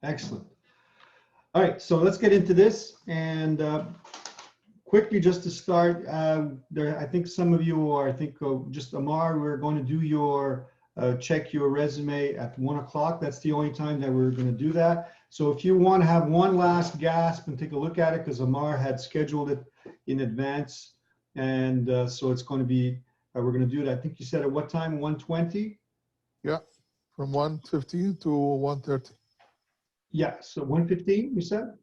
Excellent. All right, so let's get into this. And quickly, just to start, I think some of you, or I think just Amar, we're going to do your check your resume at 1 o'clock. That's the only time that we're going to do that. So if you want to have one last gasp and take a look at it, because Amar had scheduled it in advance, and so it's going to be, we're going to do it, I think you said at what time, 1:20? Yeah, from 1:15 to 1:30. Yeah, so 1:15, you said?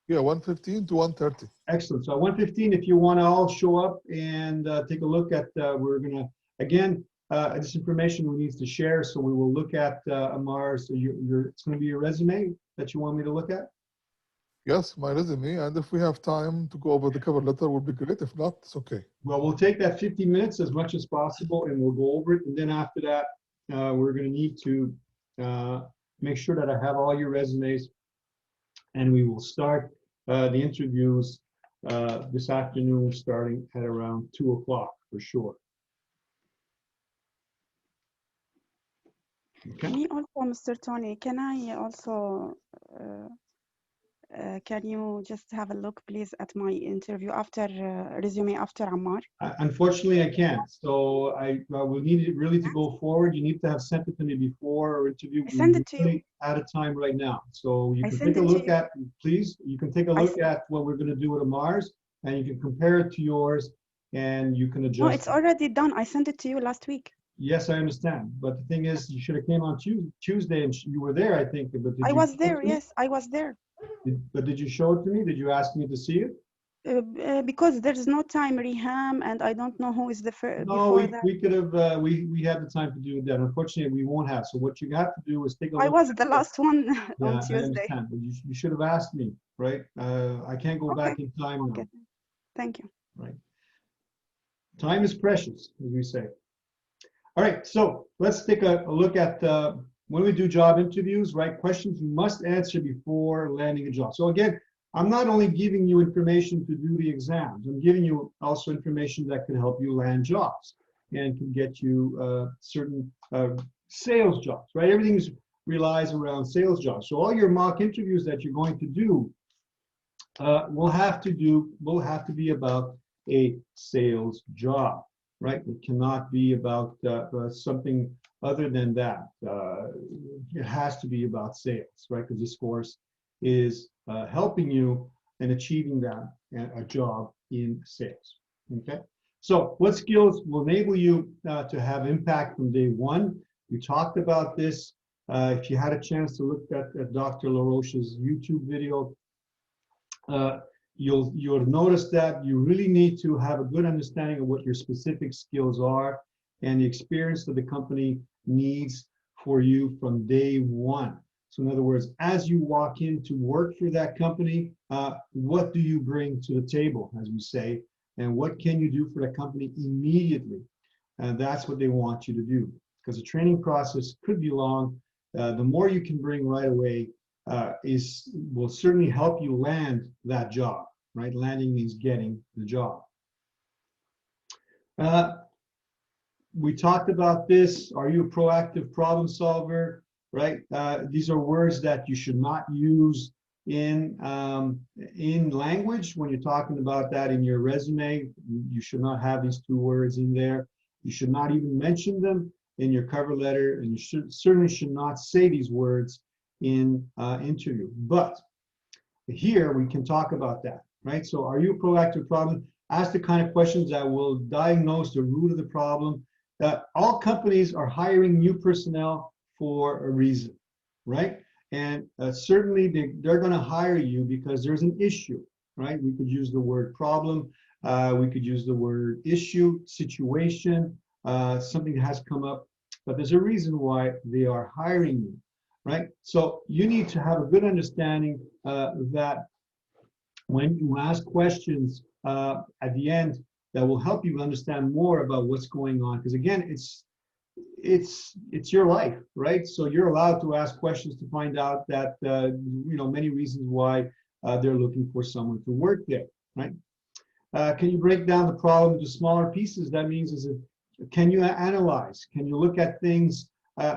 Yeah, 1:15 to 1:30. Excellent. So at 1:15, if you want to all show up and take a look at, we're going to, again, this information we need to share. So we will look at Amar. So it's going to be your resume that you want me to look at? Yes, my resume. And if we have time to go over the cover letter, would be great. If not, it's okay. Well, we'll take that 50 minutes as much as possible and we'll go over it. And then after that, we're going to need to make sure that I have all your resumes and we will start the interviews this afternoon starting at around 2 o'clock for sure. Okay. Me also, Mr. Tony, can I also, can you just have a look, please, at my interview after resume after Ammar? Unfortunately, I can't. So I will need it really to go forward. You need to have sent it to me before our interview. I send it to you. Out of time right now. So you I can send take a it to look you. at, please, you can take a look at what we're going to do with Ammar's and you can compare it to yours and you can adjust. No, it's already done. I sent it to you last week. Yes, I understand. But the thing is, you should have came on Tuesday and you were there, I think. But did I you was show it there. to me? Yes, I was there. But did you show it to me? Did you ask me to see it? Because there's no time, Riham, and I don't know who is the first. No, we could have, we had the time to do that. Unfortunately, we won't have. So what you have to do is take a look. I was the last one on Yeah, Tuesday. I understand, but you should have asked me, right? I can't go back in time now. Okay. Thank you. Right. Time is precious, as we say. All right, so let's take a look at when we do job interviews, right? Questions you must answer before landing a job. So again, I'm not only giving you information to do the exams, I'm giving you also information that can help you land jobs and can get you certain sales jobs, right? Everything relies around sales jobs. So all your mock interviews that you're going to do will have to be about a sales job, right? It cannot be about something other than that. It has to be about sales, right? Because this course is helping you in achieving that, a job in sales, okay? So what skills will enable you to have impact from day one? We talked about this. If you had a chance to look at Dr. LaRoche's YouTube video, you'll notice that you really need to have a good understanding of what your specific skills are and the experience that the company needs for you from day one. So in other words, as you walk in to work for that company, what do you bring to the table, as we say, and what can you do for the company immediately? And that's what they want you to do, because the training process could be long. The more you can bring right away will certainly help you land that job, right? Landing means getting the job. We talked about this. Are you a proactive problem solver, right? These are words that you should not use in language when you're talking about that in your resume. You should not have these two words in there. You should not even mention them in your cover letter, and you certainly should not say these words in interview. But here we can talk about that, right? So are you a proactive problem? Ask the kind of questions that will diagnose the root of the problem. All companies are hiring new personnel for a reason, right? And certainly they're going to hire you because there's an issue, right? We could use the word problem. We could use the word issue, situation, something that has come up, but there's a reason why they are hiring you, right? So you need to have a good understanding that when you ask questions at the end, that will help you understand more about what's going on. Because again, it's your life, right? So you're allowed to ask questions to find out that many reasons why they're looking for someone to work there, right? Can you break down the problem into smaller pieces? That means can you analyze? Can you look at things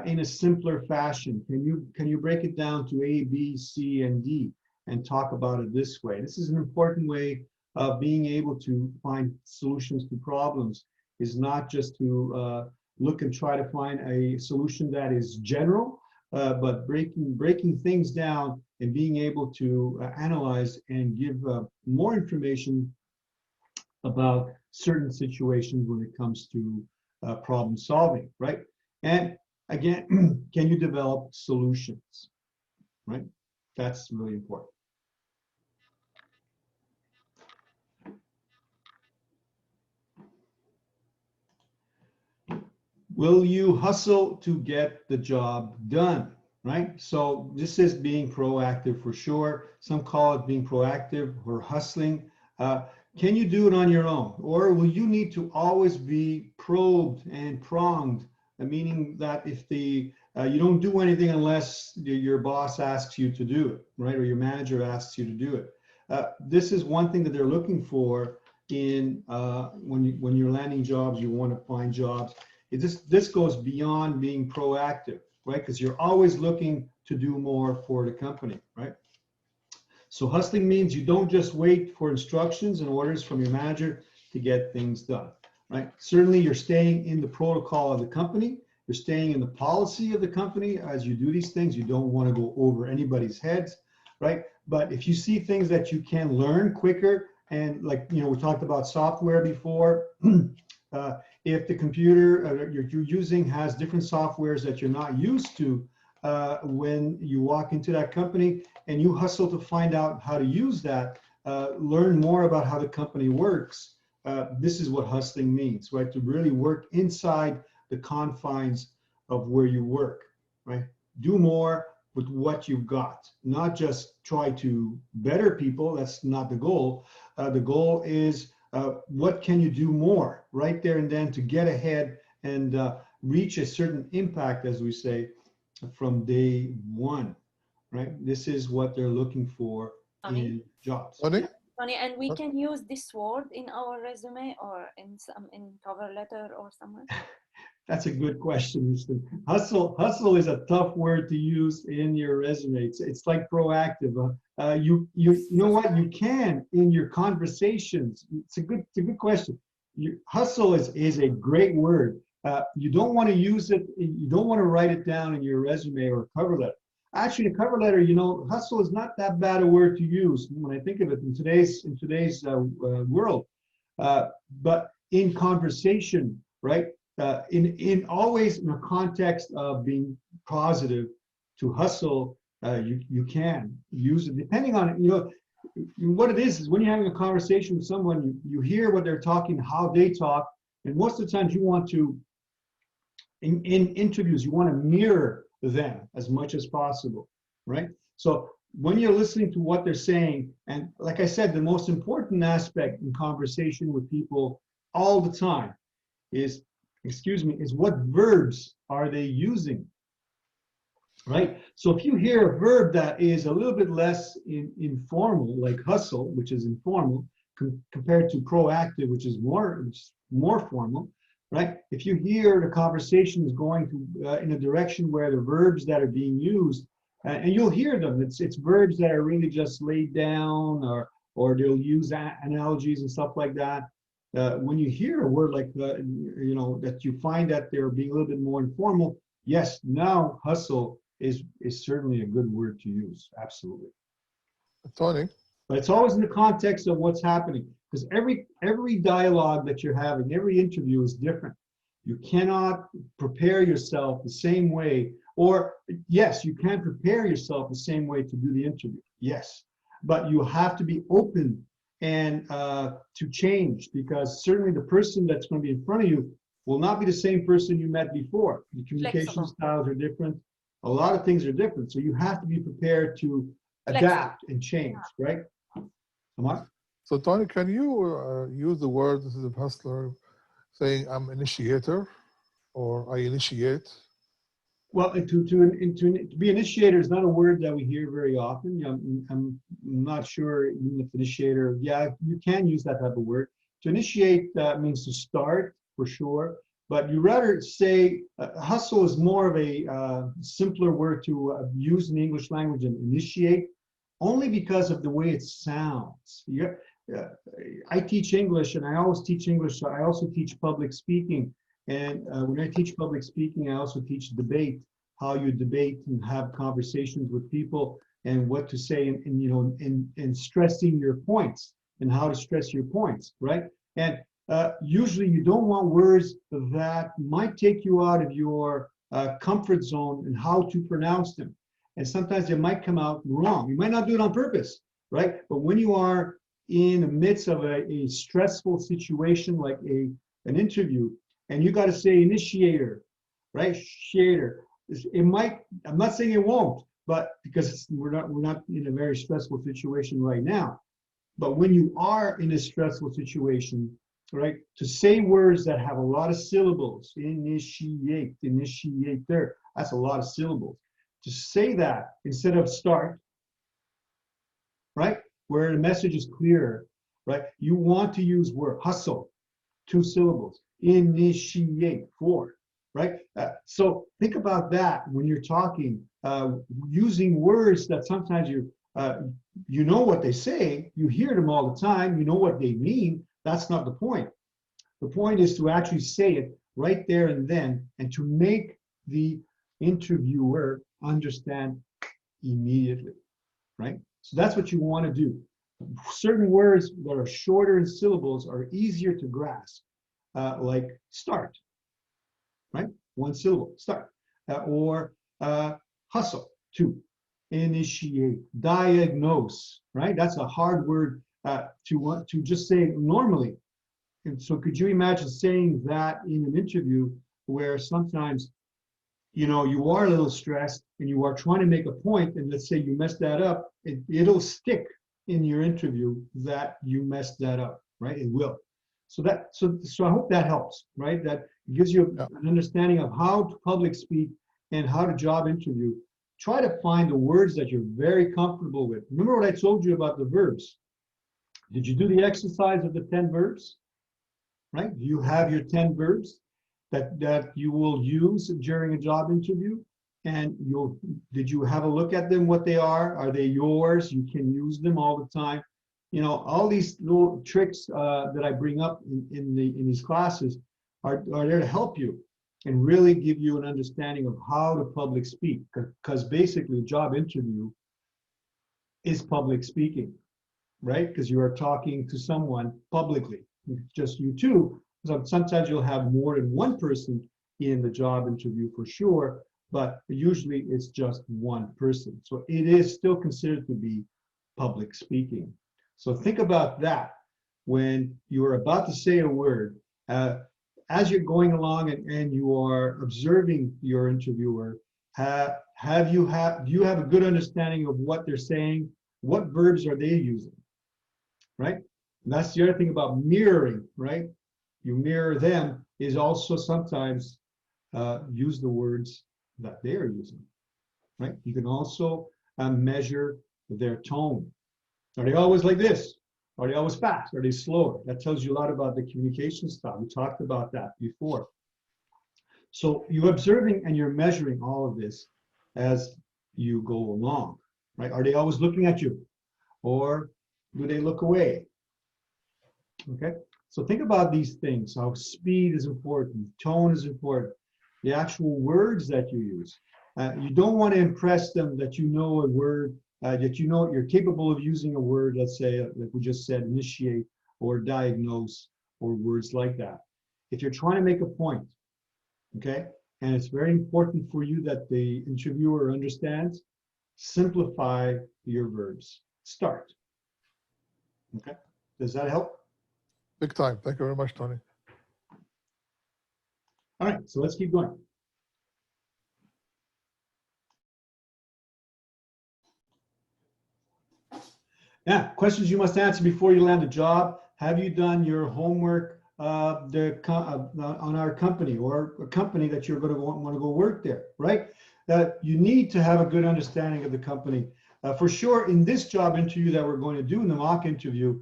in a simpler fashion? Can you break it down to A, B, C, and D and talk about it this way? This is an important way of being able to find solutions to problems, is not just to look and try to find a solution that is general, but breaking things down and being able to analyze and give more information about certain situations when it comes to problem solving, right? And again, can you develop solutions, right? That's really important. Will you hustle to get the job done, right? So this is being proactive for sure. Some call it being proactive or hustling. Can you do it on your own? Or will you need to always be probed and pronged, meaning that if you don't do anything unless your boss asks you to do it, right? Or your manager asks you to do it. This is one thing that they're looking for in when you're landing jobs, you want to find jobs. This goes beyond being proactive, right? Because you're always looking to do more for the company, right? So hustling means you don't just wait for instructions and orders from your manager to get things done, right? Certainly you're staying in the protocol of the company. You're staying in the policy of the company as you do these things. You don't want to go over anybody's heads, right? But if you see things that you can learn quicker, and like, you know, we talked about software before, if the computer you're using has different softwares that you're not used to, when you walk into that company and you hustle to find out how to use that, learn more about how the company works, this is what hustling means, right? To really work inside the confines of where you work, right? Do more with what you've got, not just try to better people. That's not the goal. The goal is what can you do more right there and then to get ahead and reach a certain impact, as we say, from day one, right? This is what they're looking for in jobs. Tony? Tony, and we can use this word in our resume or in cover letter or somewhere? That's a good question, Houston. Hustle is a tough word to use in your resume. It's like proactive. You know what? You can in your conversations. It's a good question. Hustle is a great word. You don't want to use it. You don't want to write it down in your resume or cover letter. Actually, the cover letter, you know, hustle is not that bad a word to use when I think of it in today's world. But in conversation, right? In always in a context of being positive, to hustle, you can use it depending on, you know, what it is when you're having a conversation with someone, you hear what they're talking, how they talk, and most of the times you want to, in interviews, you want to mirror them as much as possible, right? So when you're listening to what they're saying, and like I said, the most important aspect in conversation with people all the time is, is what verbs are they using, right? So if you hear a verb that is a little bit less informal, like hustle, which is informal, compared to proactive, which is more formal, right? If you hear the conversation is going to in a direction where the verbs that are being used, and you'll hear them, it's verbs that are really just laid down, or they'll use analogies and stuff like that. When you hear a word like you know, that you find that they're being a little bit more informal, yes, now hustle is certainly a good word to use, absolutely. Tony? But it's always in the context of what's happening, because every dialogue that you're having, every interview is different. You cannot prepare yourself the same way, or yes, you can prepare yourself the same way to do the interview, yes, but you have to be open and to change, because certainly the person that's going to be in front of you will not be the same person you met before. The communication styles are different. A lot of things are different. So you have to be prepared to adapt and change, right? Amar? So Tony, can you use the word, this is a hustler, saying I'm initiator or I initiate? Well, to be initiator is not a word that we hear very often. You know, I'm not sure even if initiator, yeah, you can use that type of word. To initiate means to start for sure, but you rather say hustle is more of a simpler word to use in the English language than initiate, only because of the way it sounds. I teach English, and I always teach English, so I also teach public speaking. And when I teach public speaking, I also teach debate, how you debate and have conversations with people and what to say, and you know, and stressing your points and how to stress your points, right? And usually you don't want words that might take you out of your comfort zone and how to pronounce them. And sometimes they might come out wrong. You might not do it on purpose, right? But when you are in the midst of a stressful situation like an interview, and you got to say initiator, right? Initiator. It might, I'm not saying it won't, but because we're not in a very stressful situation right now. But when you are in a stressful situation, right, to say words that have a lot of syllables, initiate, initiator, that's a lot of syllables. To say that instead of start, right, where the message is clearer, right, you want to use word, hustle, 2 syllables, initiate, 4, right? So think about that when you're talking, using words that sometimes you know what they say, you hear them all the time, you know what they mean. That's not the point. The point is to actually say it right there and then, and to make the interviewer understand immediately, right? So that's what you want to do. Certain words that are shorter in syllables are easier to grasp, like start, right? 1 syllable, start, or hustle, 2, initiate, diagnose, right? That's a hard word to just say normally. And so could you imagine saying that in an interview where sometimes, you know, you are a little stressed and you are trying to make a point, and let's say you mess that up, it'll stick in your interview that you messed that up, right? It will. So I hope that helps, right? That gives you an understanding of how to public speak and how to job interview. Try to find the words that you're very comfortable with. Remember what I told you about the verbs? Did you do the exercise of the 10 verbs? Right? Do you have your 10 verbs that you will use during a job interview? And did you have a look at them, what they are? Are they yours? You can use them all the time. You know, all these little tricks that I bring up in these classes are there to help you and really give you an understanding of how to public speak, because basically a job interview is public speaking, right? Because you are talking to someone publicly, just you two. So sometimes you'll have more than one person in the job interview for sure, but usually it's just one person. So it is still considered to be public speaking. So think about that when you're about to say a word. As you're going along and you are observing your interviewer, do you have a good understanding of what they're saying? What verbs are they using, right? And that's the other thing about mirroring, right? You mirror them is also sometimes use the words that they are using, right? You can also measure their tone. Are they always like this? Are they always fast? Are they slower? That tells you a lot about the communication style. We talked about that before. So you're observing and you're measuring all of this as you go along, right? Are they always looking at you? Or do they look away? Okay, so think about these things, how speed is important, tone is important, the actual words that you use. You don't want to impress them that you know a word, that you know you're capable of using a word, let's say, like we just said, initiate or diagnose or words like that. If you're trying to make a point, okay, and it's very important for you that the interviewer understands, simplify your verbs. Start. Okay, does that help? Big time. Thank you very much, Tony. All right, so let's keep going. Yeah, questions you must answer before you land a job. Have you done your homework on our company or a company that you're going to want to go work there, right? You need to have a good understanding of the company. For sure, in this job interview that we're going to do, in the mock interview,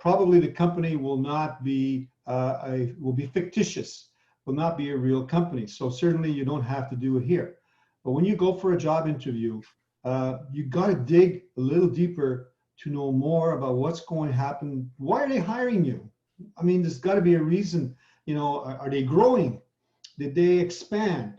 probably the company will not be, will be fictitious. will not be a real company. So certainly you don't have to do it here. But when you go for a job interview, you got to dig a little deeper to know more about what's going to happen. Why are they hiring you? I mean, there's got to be a reason. You know, are they growing? Did they expand?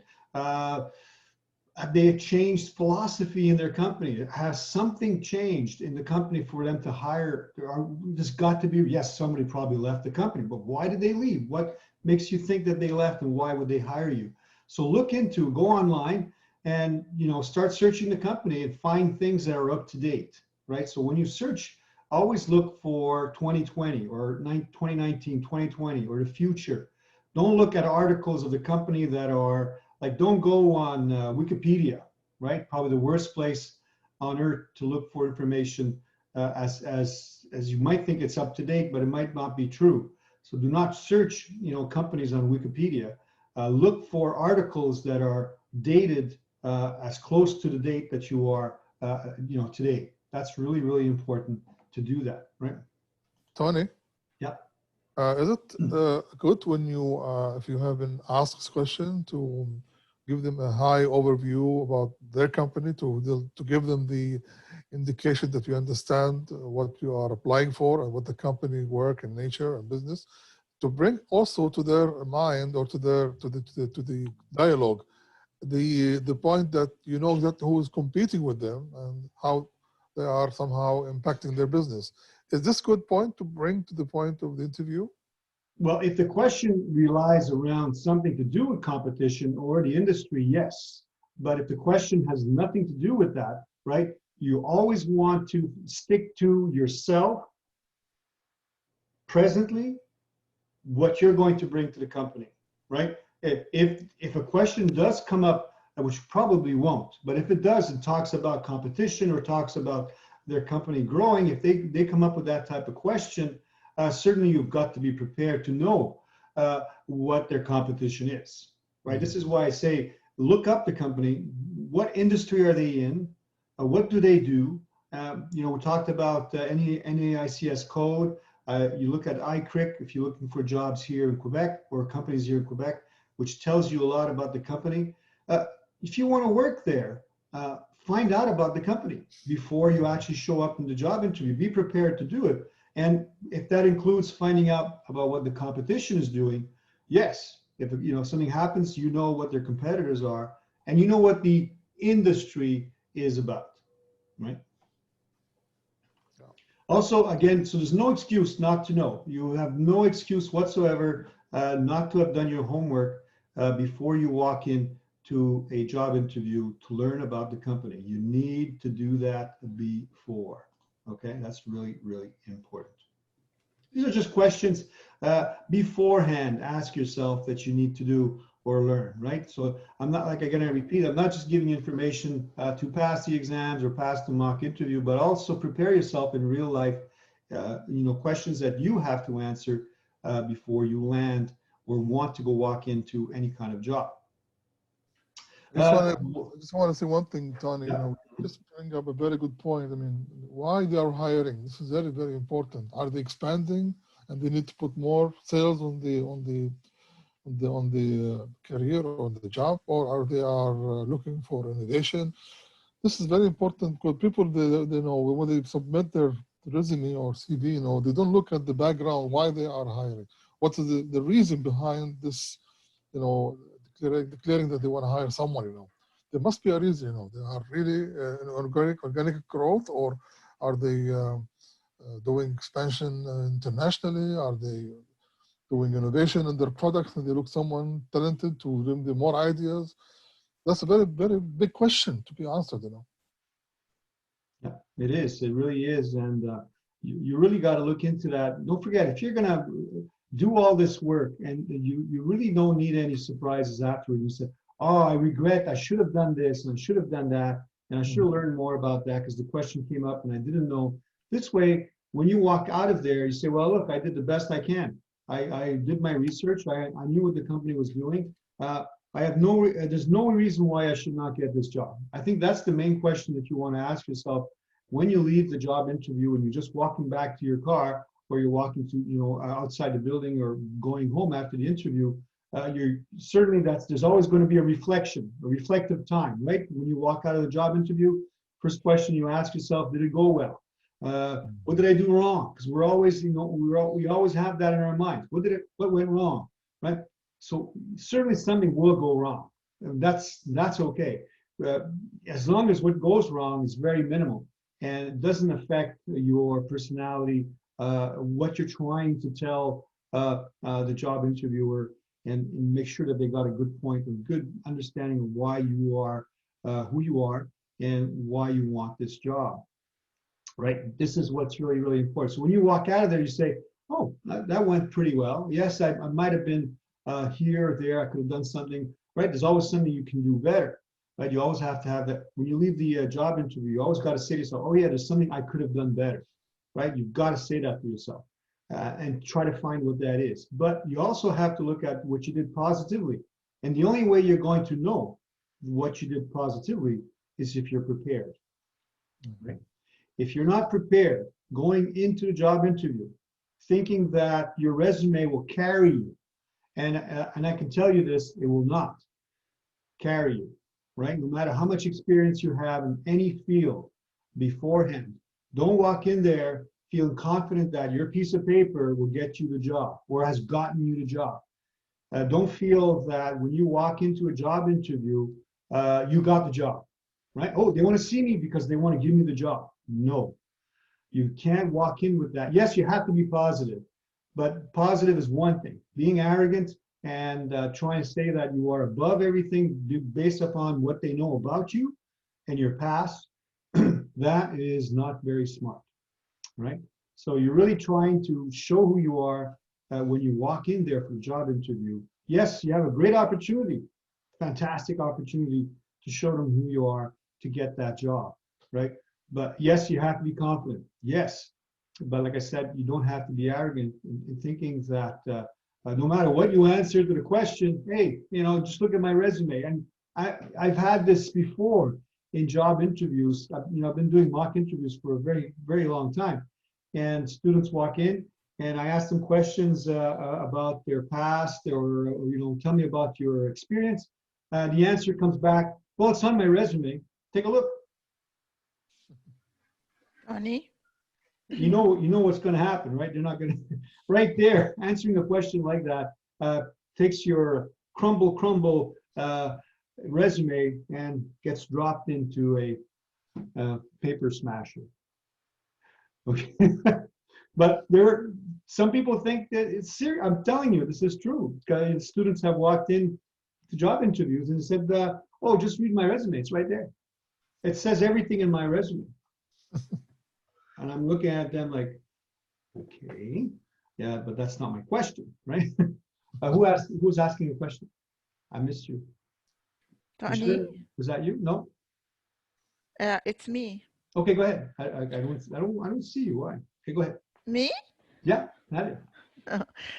Have they changed philosophy in their company? Has something changed in the company for them to hire? There's got to be, yes, somebody probably left the company, but why did they leave? What makes you think that they left, and why would they hire you? So go online and, you know, start searching the company and find things that are up to date, right? So when you search, always look for 2020 or 2019, 2020, or the future. Don't look at articles of the company that are like, don't go on Wikipedia, right? Probably the worst place on earth to look for information, as you might think it's up to date, but it might not be true. So do not search, you know, companies on Wikipedia. Look for articles that are dated as close to the date that you are, you know, today. That's really, really important to do that, right? Tony? Yeah. Is it good when you, if you have been asked this question, to give them a high overview about their company, to give them the indication that you understand what you are applying for and what the company work and nature and business, to bring also to their mind or to the dialogue the point that you know that who is competing with them and how they are somehow impacting their business. Is this a good point to bring to the point of the interview? Well, if the question relies around something to do with competition or the industry, yes. But if the question has nothing to do with that, right, you always want to stick to yourself presently, what you're going to bring to the company, right? If a question does come up, which probably won't, but if it does, it talks about competition or talks about their company growing, if they come up with that type of question, certainly you've got to be prepared to know what their competition is, right? This is why I say, look up the company. What industry are they in? What do they do? You know, we talked about NAICS code. You look at ICRIC if you're looking for jobs here in Quebec or companies here in Quebec, which tells you a lot about the company. If you want to work there, find out about the company before you actually show up in the job interview. Be prepared to do it. And if that includes finding out about what the competition is doing, yes, if you know something happens, you know what their competitors are, and you know what the industry is about, right? Yeah. Also, again, so there's no excuse not to know. You have no excuse whatsoever not to have done your homework before you walk in to a job interview to learn about the company. You need to do that before. Okay, that's really, really important. These are just questions beforehand. Ask yourself that you need to do or learn, right? So I'm not, like, again, I repeat, I'm not just giving you information to pass the exams or pass the mock interview, but also prepare yourself in real life, you know, questions that you have to answer before you land or want to go walk into any kind of job. I just want to say one thing, Tony. Yeah. You know, just bring up a very good point. I mean, why they are hiring? This is very, very important. Are they expanding and they need to put more sales on the career or on the job, or are they looking for innovation? This is very important because people they know when they submit their resume or CV, you know, they don't look at the background why they are hiring. What is the reason behind this? You know, declaring that they want to hire someone, you know, there must be a reason, you know, they are really organic growth, or are they doing expansion internationally? Are they doing innovation in their products and they look someone talented to give them more ideas? That's a very, very big question to be answered, you know. Yeah, it is. It really is. And you really got to look into that. Don't forget, if you're going to do all this work and you really don't need any surprises afterward. You say, oh, I regret, I should have done this and I should have done that. And I should have learned more about that because the question came up and I didn't know. This way, when you walk out of there, you say, well, look, I did the best I can. I did my research. I knew what the company was doing. There's no reason why I should not get this job. I think that's the main question that you want to ask yourself when you leave the job interview and you're just walking back to your car, or you're walking to, you know, outside the building or going home after the interview. you're certainly there's always going to be a reflective time, right? When you walk out of the job interview, first question you ask yourself, did it go well? What did I do wrong? Because we're always, we always have that in our minds. What went wrong, right? So certainly something will go wrong. And that's okay. As long as what goes wrong is very minimal and it doesn't affect your personality, what you're trying to tell the job interviewer, and make sure that they got a good point, a good understanding of why you are who you are and why you want this job, right? This is what's really, really important. So when you walk out of there, you say, oh, that went pretty well. Yes, I might have been here or there. I could have done something, right? There's always something you can do better, right? You always have to have that. When you leave the job interview, you always got to say to yourself, oh yeah, there's something I could have done better, right? You've got to say that to yourself. And try to find what that is. But you also have to look at what you did positively. And the only way you're going to know what you did positively is if you're prepared. Right? If you're not prepared going into the job interview, thinking that your resume will carry you, and I can tell you this, it will not carry you, right? No matter how much experience you have in any field beforehand, don't walk in there feeling confident that your piece of paper will get you the job or has gotten you the job. Don't feel that when you walk into a job interview, you got the job, right? Oh, they want to see me because they want to give me the job. No, you can't walk in with that. Yes, you have to be positive, but positive is one thing. Being arrogant and trying to say that you are above everything based upon what they know about you and your past, that is not very smart. Right? So you're really trying to show who you are when you walk in there for a job interview. Yes, you have a great opportunity, fantastic opportunity to show them who you are to get that job, right? But yes, you have to be confident. Yes, but like I said, you don't have to be arrogant in thinking that no matter what you answer to the question, hey, just look at my resume. And I've had this before in job interviews. I've been doing mock interviews for a very, very long time. And students walk in and I ask them questions about their past or tell me about your experience. The answer comes back, well, it's on my resume. Take a look. Tony? You know what's going to happen, right? They're not going to, right there, answering a question like that takes your crumble resume and gets dropped into a paper smasher. Okay. But some people think that it's serious. I'm telling you, this is true. Students have walked in to job interviews and said, oh, just read my resume. It's right there. It says everything in my resume. And I'm looking at them like, okay, yeah, but that's not my question, right? Who's asking a question? I missed you. Tony? Was that you? No? It's me. Okay, go ahead. I don't see you. Why? Okay, go ahead. Me? Yeah, Nadia.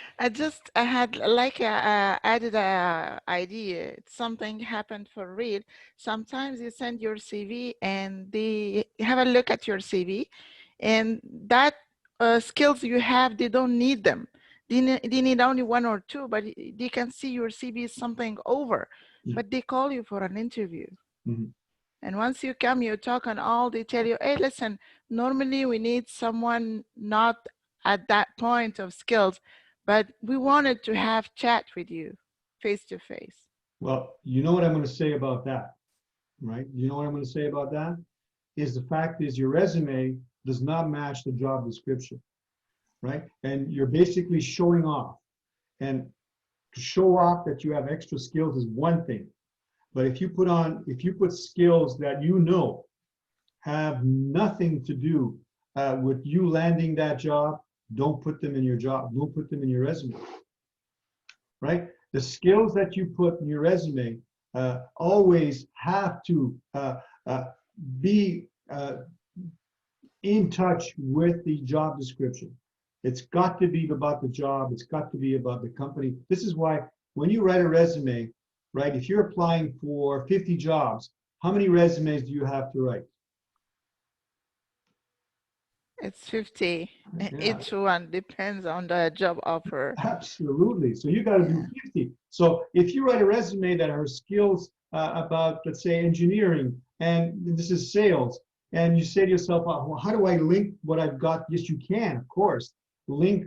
I had like added a idea. Something happened for real. Sometimes you send your CV and they have a look at your CV, and that skills you have, they don't need them. They need only one or two, but they can see your CV is something over, but they call you for an interview. Mm-hmm. And once you come, you talk and all, they tell you, hey, listen, normally we need someone not at that point of skills, but we wanted to have chat with you face to face. Well, you know what I'm going to say about that, right? You know what I'm going to say about that? Is the fact is your resume does not match the job description, right? And you're basically showing off. And to show off that you have extra skills is one thing. But if you put skills that have nothing to do with you landing that job, don't put them in your job. Don't put them in your resume, right? The skills that you put in your resume always have to be in touch with the job description. It's got to be about the job. It's got to be about the company. This is why when you write a resume, right, if you're applying for 50 jobs, how many resumes do you have to write? It's 50. Yeah. Each one depends on the job offer. Absolutely. So you got to do 50. So if you write a resume that are skills about, let's say, engineering, and this is sales, and you say to yourself, oh, well, how do I link what I've got? Yes, you can, of course, link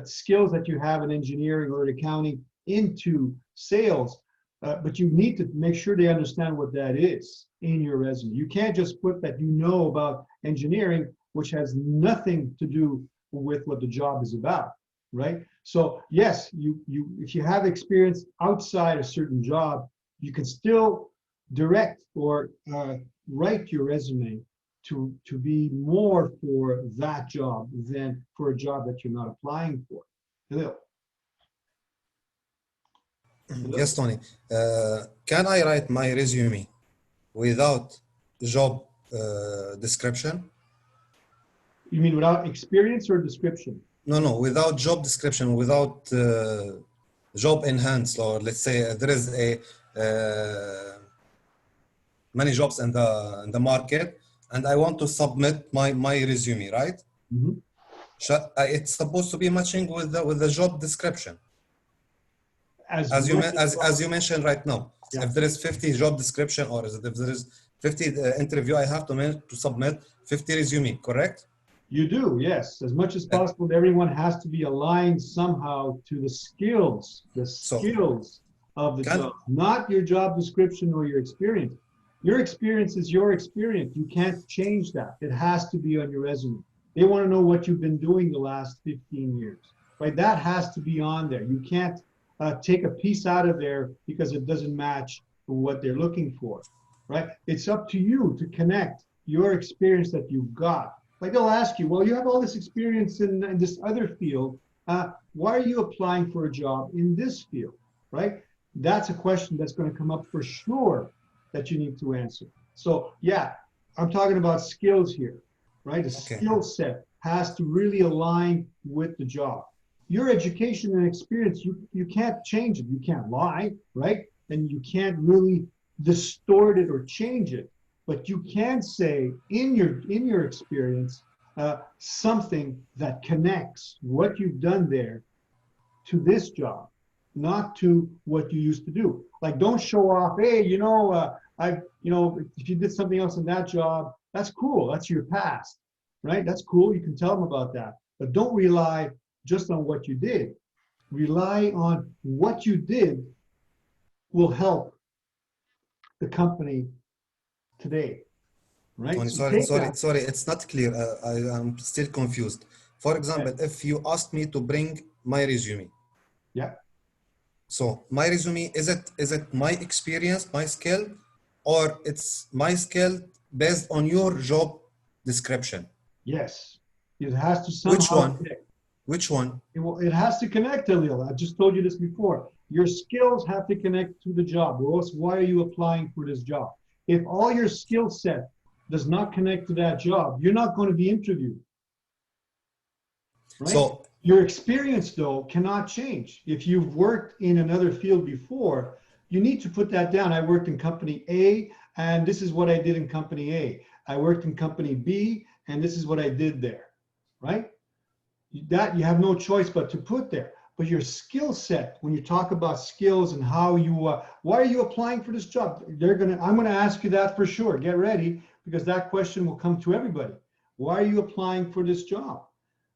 skills that you have in engineering or in accounting into sales. But you need to make sure they understand what that is in your resume. You can't just put that you know about engineering, which has nothing to do with what the job is about, right? So yes, if you have experience outside a certain job, you can still direct or write your resume to be more for that job than for a job that you're not applying for. Hello. Yes, Tony. Can I write my resume without job description? You mean without experience or description? No, without job description, without job enhanced, or let's say there is a many jobs in the market, and I want to submit my resume, right? Mhm. It's supposed to be matching with the job description. As As you mentioned right now, Yeah. if there is 50 job description, or if there is 50 interview, I have to submit 50 resume, correct? You do, yes. As much as possible, everyone has to be aligned somehow to the skills of the job, not your job description or your experience. Your experience is your experience. You can't change that. It has to be on your resume. They want to know what you've been doing the last 15 years, right? That has to be on there. You can't take a piece out of there because it doesn't match what they're looking for, right? It's up to you to connect your experience that you've got. Like they'll ask you, well, you have all this experience in this other field. Why are you applying for a job in this field, right? That's a question that's going to come up for sure that you need to answer. So yeah, I'm talking about skills here, right? The skill set has to really align with the job. Your education and experience, you can't change it. You can't lie, right? And you can't really distort it or change it. But you can say in your experience something that connects what you've done there to this job, not to what you used to do. Like, don't show off, hey, if you did something else in that job, that's cool. That's your past, right? That's cool. You can tell them about that. But don't rely just on what you did. Rely on what you did will help the company today, right? Tony, sorry, it's not clear. I'm still confused. For example, if you asked me to bring my resume. Yeah. So my resume, is it my experience, my skill, or it's my skill based on your job description? Yes. It has to somehow Which one? connect. Which one? It has to connect, Elil. I just told you this before. Your skills have to connect to the job, or else why are you applying for this job? If all your skill set does not connect to that job, you're not going to be interviewed. Right? So your experience, though, cannot change. If you've worked in another field before, you need to put that down. I worked in company A, and this is what I did in company A. I worked in company B, and this is what I did there. Right? That you have no choice but to put there. But your skill set, when you talk about skills and how you, why are you applying for this job? I'm gonna ask you that for sure. Get ready, because that question will come to everybody. Why are you applying for this job,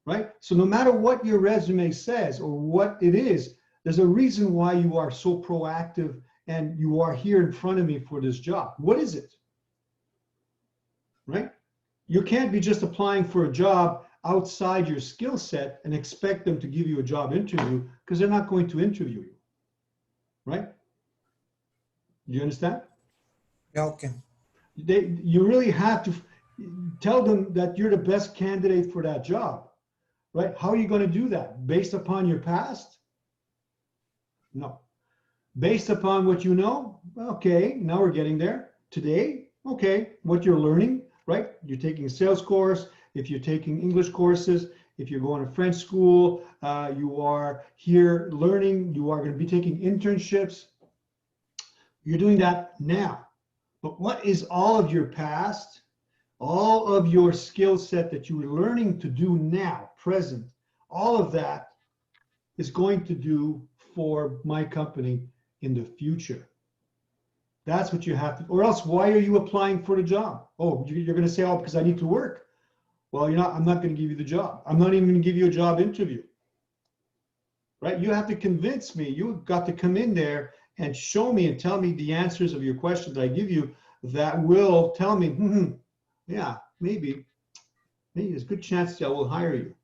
right? So no matter what your resume says or what it is, there's a reason why you are so proactive and you are here in front of me for this job. What is it, right? You can't be just applying for a job outside your skill set and expect them to give you a job interview, because they're not going to interview you, right? Do you understand? yeah, okay. You really have to tell them that you're the best candidate for that job, right? How are you going to do that? Based upon your past? No. Based upon what you know? Okay, now we're getting there. Today? Okay, what you're learning, right? You're taking a sales course. If you're taking English courses, if you're going to French school, you are here learning, you are going to be taking internships. You're doing that now. But what is all of your past? all of your skill set that you're learning to do now, present, all of that is going to do for my company in the future. That's what you have to, or else why are you applying for the job? Oh, you're going to say, oh, because I need to work. Well, I'm not going to give you the job. I'm not even going to give you a job interview. Right? You have to convince me. You've got to come in there and show me and tell me the answers of your questions that I give you that will tell me, yeah, maybe there's a good chance that I will hire you.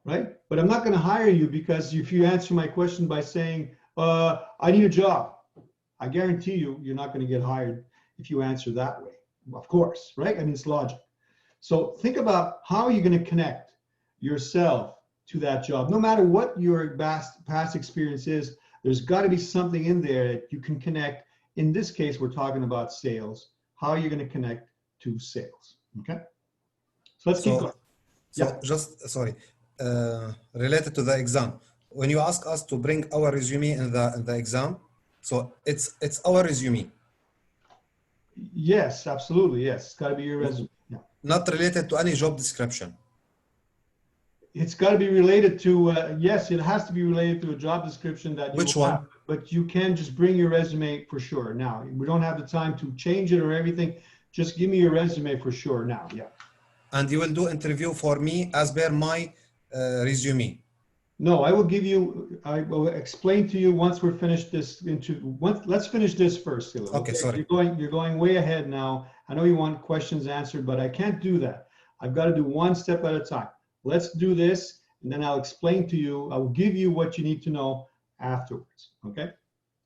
Right? But I'm not going to hire you because if you answer my question by saying, I need a job, I guarantee you, you're not going to get hired if you answer that way. Of course, right? I mean, it's logic. So think about how are you going to connect yourself to that job. No matter what your past experience is, there's got to be something in there that you can connect. In this case, we're talking about sales. How are you going to connect to sales? Okay. So let's keep going. So Yeah. just, sorry, related to the exam, when you ask us to bring our resume in the exam, so it's our resume. Yes, absolutely. Yes. It's got to be your resume. Yeah. Not related to any job description. It's got to be related to, yes, it has to be related to a job description that you Which will one? have, but you can just bring your resume for sure. Now, we don't have the time to change it or everything. Just give me your resume for sure now. Yeah. And you will do interview for me as per my resume. No, I will give you, I will explain to you once we're finished this let's finish this first. Hilo, Okay, sorry. You're going way ahead now. I know you want questions answered, but I can't do that. I've got to do one step at a time. Let's do this, and then I'll explain to you, I will give you what you need to know afterwards, okay?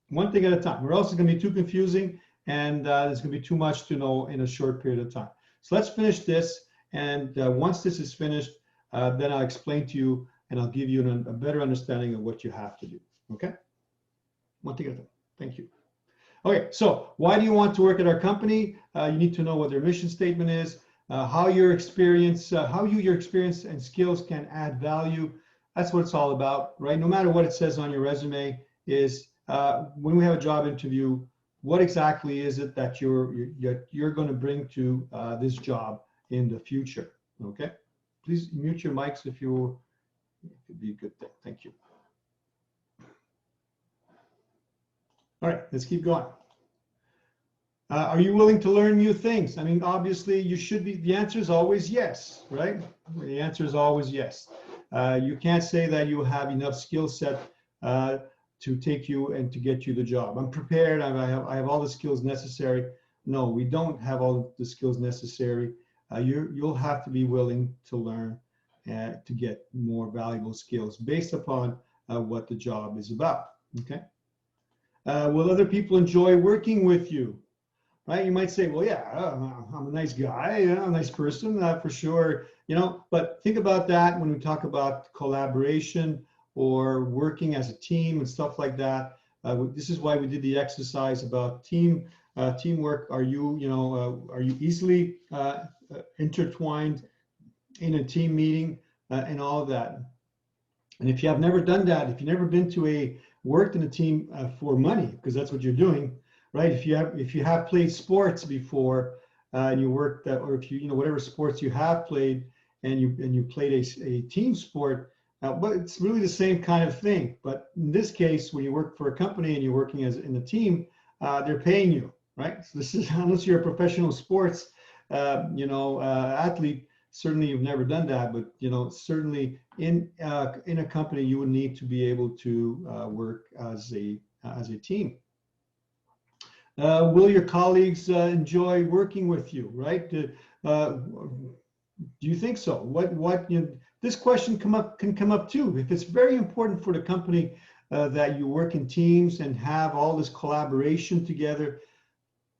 One thing at a time, or else it's gonna be too confusing, and there's gonna be too much to know in a short period of time. So let's finish this, and once this is finished, then I'll explain to you, and I'll give you a better understanding of what you have to do, okay? One thing at a time, thank you. Okay, so why do you want to work at our company? You need to know what their mission statement is, how your experience and skills can add value. That's what it's all about, right? No matter what it says on your resume is when we have a job interview, what exactly is it that you're going to bring to this job in the future, okay? Please mute your mics if you, it could be a good thing. Thank you. All right, let's keep going. Are you willing to learn new things? I mean, obviously you should be, the answer is always yes, right? The answer is always yes. You can't say that you have enough skill set to take you and to get you the job. I'm prepared, I have all the skills necessary. No, we don't have all the skills necessary. You'll have to be willing to learn to get more valuable skills based upon what the job is about, okay? Will other people enjoy working with you? Right? You might say, well, yeah, I'm a nice guy, a nice person, for sure, but think about that when we talk about collaboration or working as a team and stuff like that. This is why we did the exercise about teamwork. Are you easily intertwined in a team meeting and all of that? And if you have never done that, if you've never been to worked in a team for money, because that's what you're doing, right? If you have played sports before and you worked or if you whatever sports you have played and you played a team sport, but it's really the same kind of thing. But in this case, when you work for a company and you're working in a team, they're paying you, right? So this is, unless you're a professional sports athlete, certainly you've never done that, but certainly in a company you would need to be able to work as a team. Will your colleagues enjoy working with you, right? Do you think so? This question can come up too. If it's very important for the company that you work in teams and have all this collaboration together,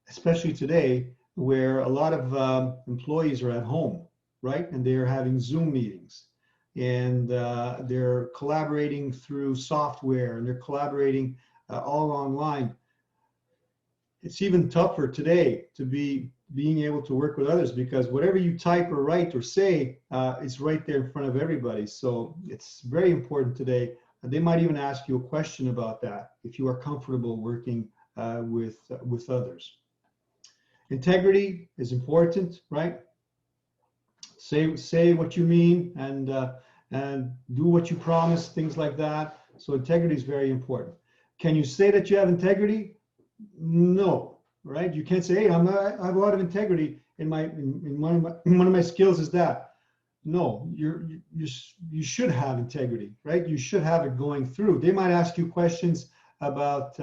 especially today where a lot of employees are at home, right? And they're having Zoom meetings and they're collaborating through software and they're collaborating all online. It's even tougher today to being able to work with others because whatever you type or write or say is right there in front of everybody. So it's very important today. They might even ask you a question about that if you are comfortable working with others. Integrity is important, right? say what you mean and do what you promise, things like that. So integrity is very important. Can you say that you have integrity? No, right? You can't say, hey, I have a lot of integrity in one of my skills is that. No, you should have integrity, right? You should have it going through. They might ask you questions about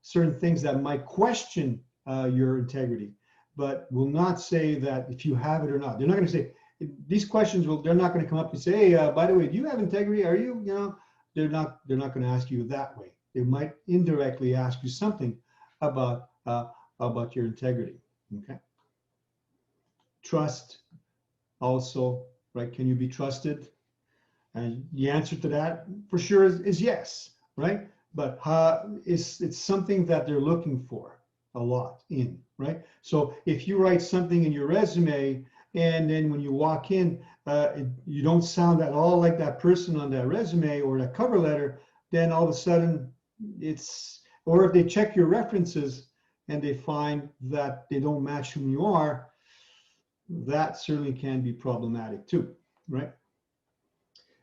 certain things that might question your integrity, but will not say that if you have it or not. They're not going to say these questions. They're not going to come up and say, hey, by the way, do you have integrity? Are you, they're not going to ask you that way. They might indirectly ask you something about your integrity. Okay. Trust also, right? Can you be trusted? And the answer to that for sure is yes, right? But it's something that they're looking for a lot in, right? So if you write something in your resume and then when you walk in, you don't sound at all like that person on that resume or that cover letter, then all of a sudden or if they check your references and they find that they don't match whom you are, that certainly can be problematic too, right?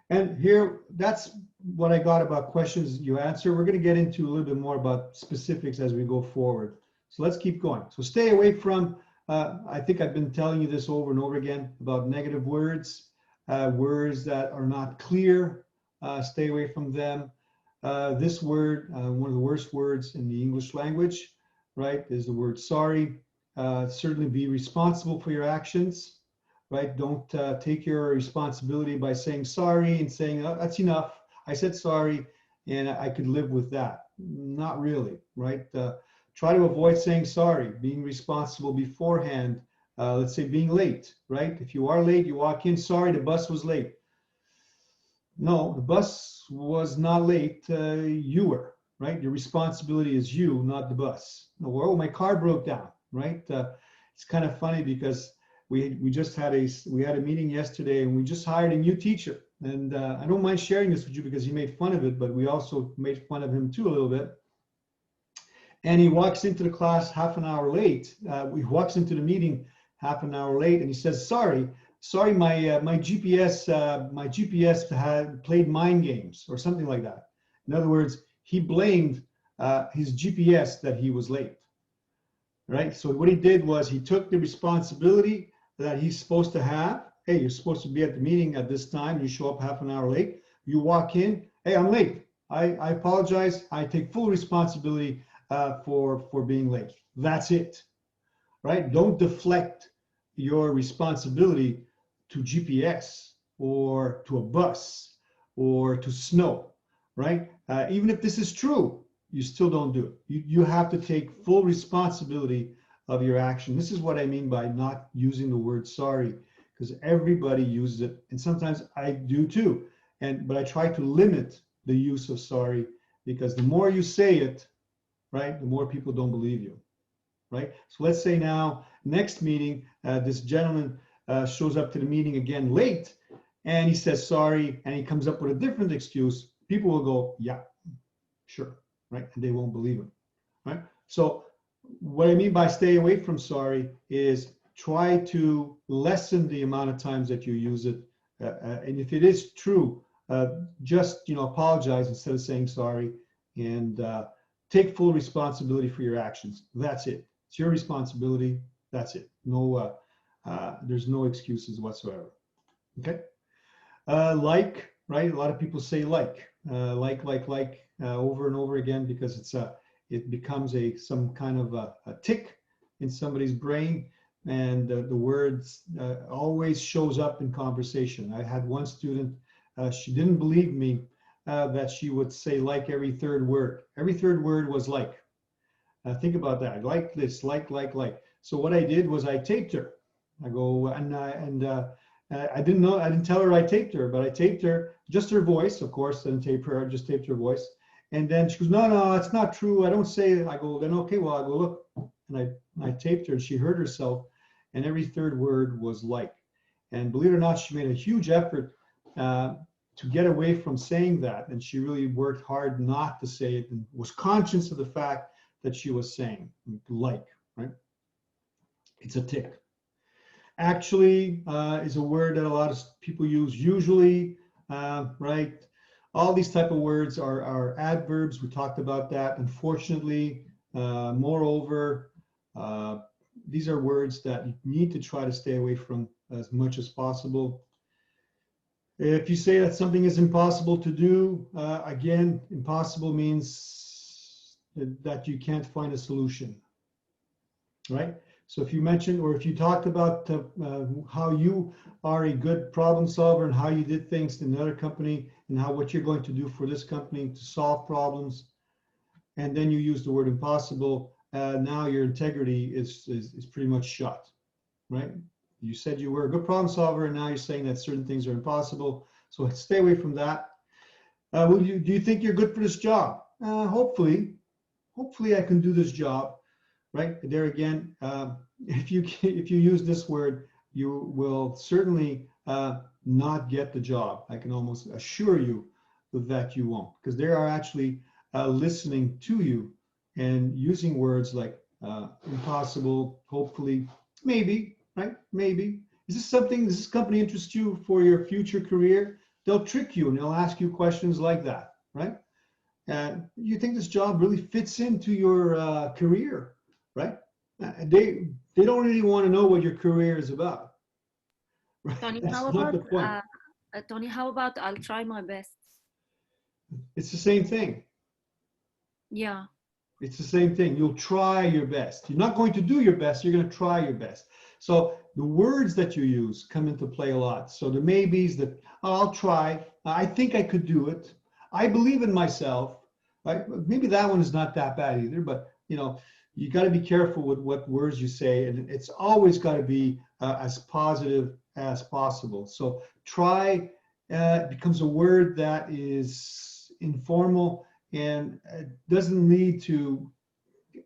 And here, that's what I got about questions you answer. We're going to get into a little bit more about specifics as we go forward. So let's keep going. So stay away from, I think I've been telling you this over and over again about negative words, words that are not clear, stay away from them. This word, one of the worst words in the English language, right, is the word sorry. Certainly be responsible for your actions, right? Don't take your responsibility by saying sorry and saying, oh, that's enough. I said sorry and I could live with that. Not really, right? Try to avoid saying sorry, being responsible beforehand. Let's say being late, right? If you are late, you walk in, sorry, the bus was late. No, the bus was not late. You were, right? Your responsibility is you, not the bus. Or, oh, my car broke down. Right? It's kind of funny because we just had a meeting yesterday and we just hired a new teacher. And I don't mind sharing this with you because he made fun of it, but we also made fun of him too a little bit. And he walks into the class half an hour late. He walks into the meeting half an hour late and he says, sorry, my GPS had played mind games or something like that. In other words, he blamed his GPS that he was late. Right. So what he did was he took the responsibility that he's supposed to have. Hey, you're supposed to be at the meeting at this time. You show up half an hour late. You walk in. Hey, I'm late. I apologize. I take full responsibility for being late. That's it. Right. Don't deflect your responsibility to GPS or to a bus or to snow. Right. Even if this is true, you still don't do it. You have to take full responsibility of your action. This is what I mean by not using the word sorry, because everybody uses it, and sometimes I do too. But I try to limit the use of sorry, because the more you say it, right, the more people don't believe you, right? So let's say now, next meeting, this gentleman shows up to the meeting again late, and he says sorry, and he comes up with a different excuse. People will go, yeah, sure. Right? And they won't believe him, right? So what I mean by stay away from sorry is try to lessen the amount of times that you use it. And if it is true, just, apologize instead of saying sorry and take full responsibility for your actions. That's it. It's your responsibility. That's it. No, there's no excuses whatsoever. Okay. Like, right? A lot of people say like over and over again because it becomes some kind of a tick in somebody's brain, and the words always shows up in conversation. I had one student, she didn't believe me that she would say like every third word. Every third word was like. Think about that. Like this, like. So what I did was I taped her. I go I didn't tell her I taped her, but I taped her, just her voice, of course, didn't tape her, I just taped her voice. And then she goes, no, it's not true. I don't say it. I go, then okay, well, I go, look. And I taped her and she heard herself, and every third word was like. And believe it or not, she made a huge effort to get away from saying that. And she really worked hard not to say it and was conscious of the fact that she was saying like, right? It's a tick. Actually is a word that a lot of people use. Usually, right? All these type of words are adverbs. We talked about that. Unfortunately, moreover, these are words that you need to try to stay away from as much as possible. If you say that something is impossible to do, again, impossible means that you can't find a solution, right? So if you mentioned, or if you talked about how you are a good problem solver and how you did things in another company and how what you're going to do for this company to solve problems, and then you use the word impossible, now your integrity is pretty much shot, right? You said you were a good problem solver, and now you're saying that certain things are impossible. So stay away from that. Do you think you're good for this job? Hopefully I can do this job, right? There again, if you use this word, you will certainly not get the job. I can almost assure you that you won't, because they are actually listening to you and using words like impossible, hopefully, maybe, right? Maybe. Is this something, does this company interest you for your future career? They'll trick you and they'll ask you questions like that, right? And you think this job really fits into your career, right? They don't really want to know what your career is about. Right? Tony, That's how not about the point. Tony, how about I'll try my best? It's the same thing. Yeah. It's the same thing. You'll try your best. You're not going to do your best. You're going to try your best. So the words that you use come into play a lot. So the maybes, that oh, I'll try. I think I could do it. I believe in myself. Right? Maybe that one is not that bad either. But you know, you got to be careful with what words you say, and it's always got to be as positive as possible. So try becomes a word that is informal and doesn't lead to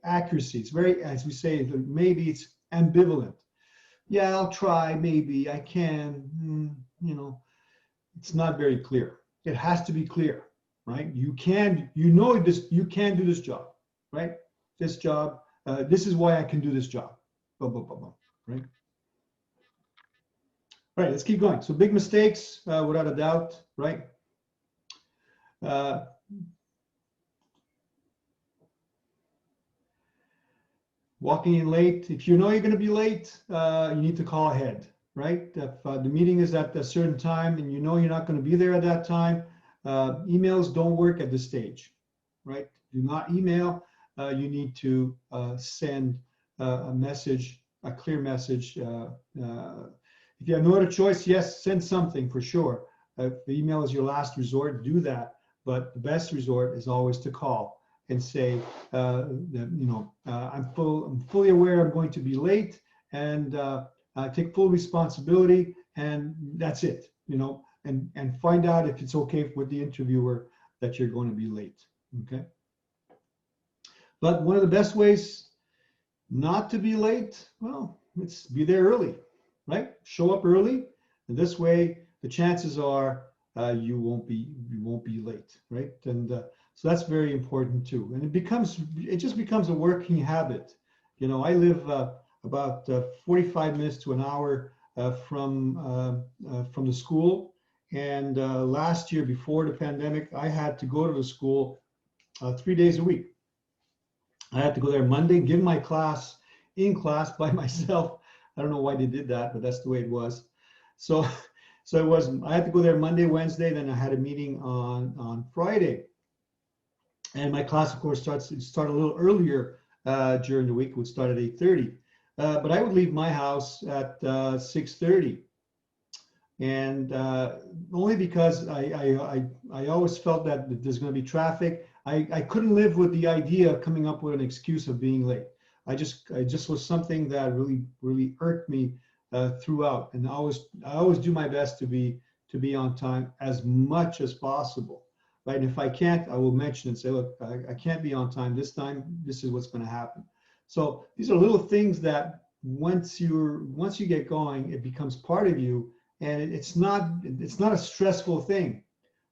accuracy. It's very, as we say, maybe it's ambivalent. Yeah, I'll try, maybe I can, you know, it's not very clear. It has to be clear, right? You can, you know this, you can do this job, right? This job, this is why I can do this job, blah, blah, blah, blah, right? All right, let's keep going. So big mistakes, without a doubt, right? Walking in late. If you know you're going to be late, you need to call ahead, right? If the meeting is at a certain time and you know you're not going to be there at that time, emails don't work at this stage, right? Do not email. You need to send a message, a clear message. If you have no other choice, yes, send something for sure. If the email is your last resort, do that. But the best resort is always to call and say, that, you know, I'm fully aware I'm going to be late, and I take full responsibility, and that's it, you know, and find out if it's okay with the interviewer that you're going to be late, okay? But one of the best ways not to be late, well, it's be there early, right? Show up early, and this way the chances are you won't be late, right? And so that's very important too. And it just becomes a working habit. You know, I live about 45 minutes to an hour from the school. And last year, before the pandemic, I had to go to the school 3 days a week. I had to go there Monday, give my class in class by myself. I don't know why they did that, but that's the way it was. So it was, I had to go there Monday, Wednesday, then I had a meeting on Friday. And my class, of course, start a little earlier during the week. It would start at 8:30. But I would leave my house at 6:30. And only because I always felt that there's going to be traffic. I couldn't live with the idea of coming up with an excuse of being late. I just was something that really irked me throughout. And I always do my best to be on time as much as possible. Right? And if I can't, I will mention and say, look, I can't be on time this time. This is what's going to happen. So these are little things that once you get going, it becomes part of you, and it's not a stressful thing.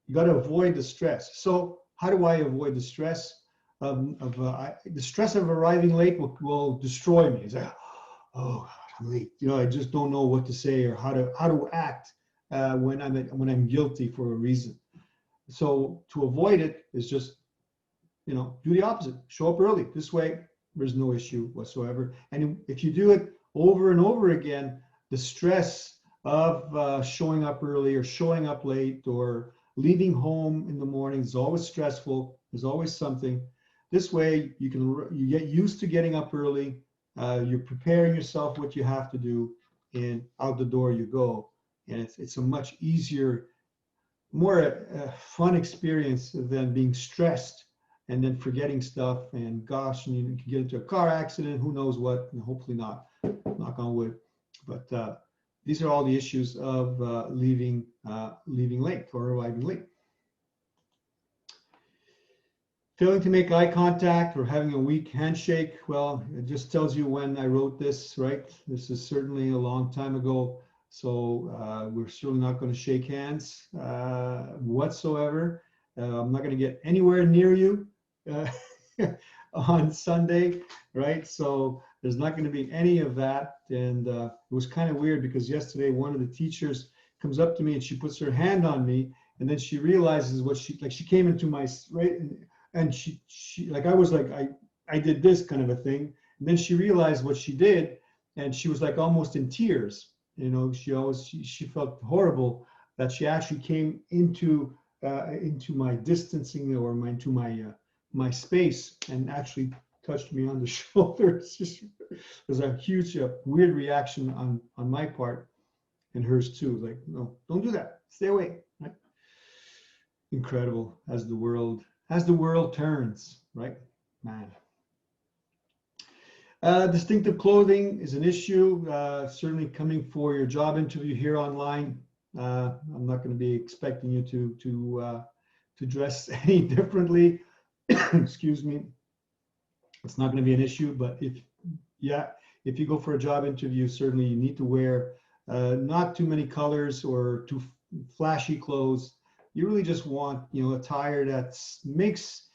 You got to avoid the stress. So how do I avoid the stress the stress of arriving late will destroy me. It's like, oh God, I'm late. You know, I just don't know what to say or how to act when I'm guilty for a reason. So to avoid it is just, you know, do the opposite. Show up early. This way, there's no issue whatsoever. And if you do it over and over again, the stress of showing up early or showing up late or leaving home in the morning is always stressful. There's always something. This way, you get used to getting up early. You're preparing yourself what you have to do, and out the door you go. And it's a much easier, more fun experience than being stressed and then forgetting stuff. And gosh, and you can get into a car accident, who knows what, and hopefully not, knock on wood. But these are all the issues of leaving late or arriving late. Failing to make eye contact or having a weak handshake, well, it just tells you when I wrote this, right? This is certainly a long time ago. So we're certainly not going to shake hands whatsoever. I'm not going to get anywhere near you on Sunday, right? So there's not going to be any of that. And it was kind of weird because yesterday one of the teachers comes up to me and she puts her hand on me, and then she realizes what she came into my, right? And she like, I was like, I did this kind of a thing. And then she realized what she did, and she was like almost in tears. You know, she felt horrible that she actually came into my distancing or into my space and actually touched me on the shoulder. It was a huge weird reaction on my part and hers too. Like, no, don't do that. Stay away. Right? Incredible as the world turns, right? Man. Distinctive clothing is an issue, certainly coming for your job interview here online. I'm not going to be expecting you to dress any differently. Excuse me. It's not going to be an issue, but if you go for a job interview, certainly you need to wear not too many colors or too flashy clothes. You really just want, attire that makes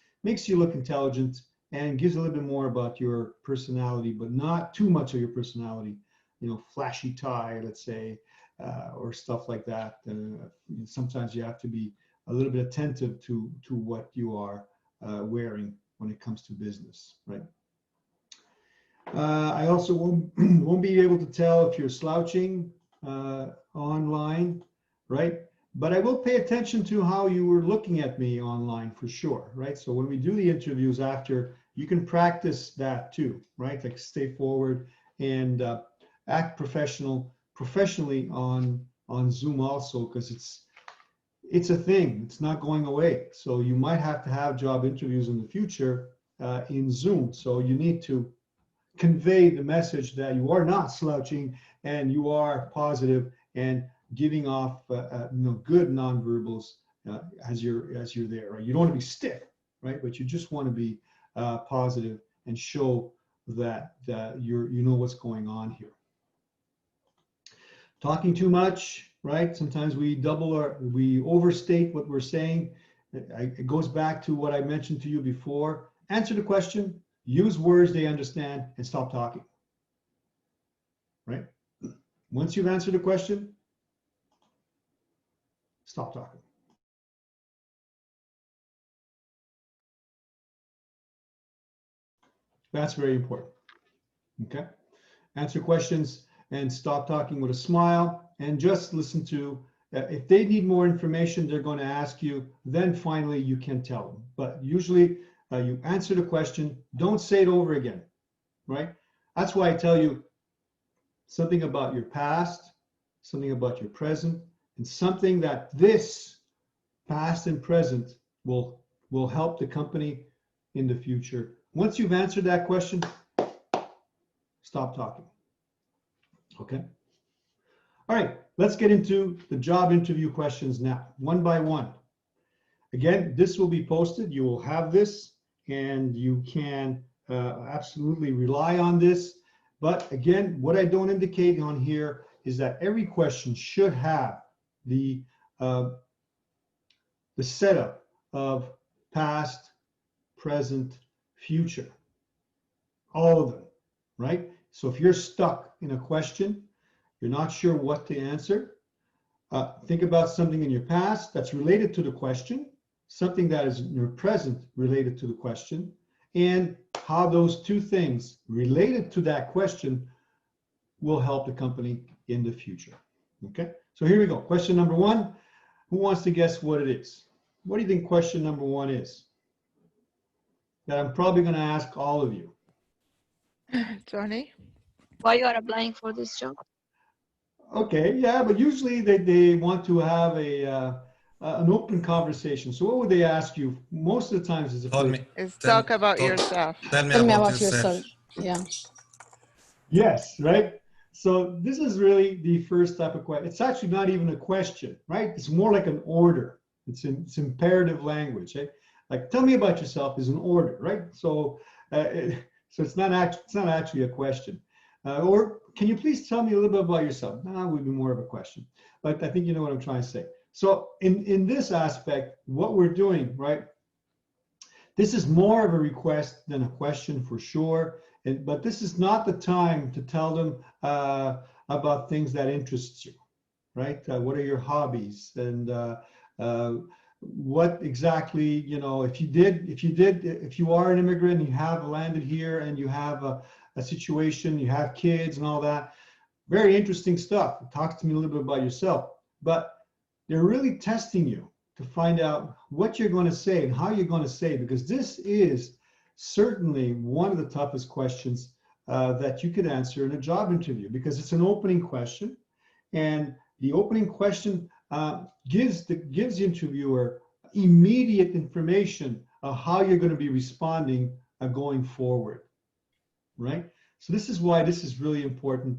you look intelligent and gives a little bit more about your personality, but not too much of your personality. Flashy tie, let's say, or stuff like that. Sometimes you have to be a little bit attentive to what you are wearing when it comes to business, right? I also won't be able to tell if you're slouching online, right? But I will pay attention to how you were looking at me online for sure, right? So when we do the interviews after, you can practice that too, right? Like stay forward and act professionally on Zoom also, because it's a thing. It's not going away. So you might have to have job interviews in the future in Zoom. So you need to convey the message that you are not slouching and you are positive and giving off good nonverbals as you're there, right? You don't want to be stiff, right? But you just want to be positive and show that you know what's going on here. Talking too much, right? Sometimes we overstate what we're saying. It goes back to what I mentioned to you before. Answer the question, use words they understand, and stop talking, right? Once you've answered the question, stop talking. That's very important. Okay? Answer questions and stop talking with a smile, and just listen to, if they need more information, they're going to ask you, then finally you can tell them. But usually you answer the question, don't say it over again, right? That's why I tell you something about your past, something about your present, and something that this past and present will help the company in the future. Once you've answered that question, stop talking. Okay? All right, let's get into the job interview questions now, one by one. Again, this will be posted. You will have this, and you can absolutely rely on this. But again, what I don't indicate on here is that every question should have the setup of past, present, future, all of them, right? So if you're stuck in a question, you're not sure what to answer, think about something in your past that's related to the question, something that is in your present related to the question, and how those two things related to that question will help the company in the future. Okay, so here we go. Question number one. Who wants to guess what it is? What do you think question number one is? That I'm probably going to ask all of you. Tony? Why you are applying for this job? Okay, yeah, but usually they want to have an open conversation. So what would they ask you? Most of the times is Tell me. Is Tell- talk about tell- yourself. Tell me Tell me about about yourself. Yeah. yes, right? So this is really the first type of question. It's actually not even a question, right? It's more like an order. It's imperative language, right? Like, tell me about yourself is an order, right? So so it's not actually a question. Or can you please tell me a little bit about yourself? That would be more of a question, but I think you know what I'm trying to say. So in this aspect, what we're doing, right? This is more of a request than a question for sure. But this is not the time to tell them about things that interests you, right? What are your hobbies, and what exactly, you know, if you are an immigrant, you have landed here and you have a situation, you have kids and all that, very interesting stuff. Talk to me a little bit about yourself. But they're really testing you to find out what you're going to say and how you're going to say it, because this is certainly one of the toughest questions that you could answer in a job interview, because it's an opening question, and the opening question gives the interviewer immediate information of how you're going to be responding going forward, right? So this is why this is really important.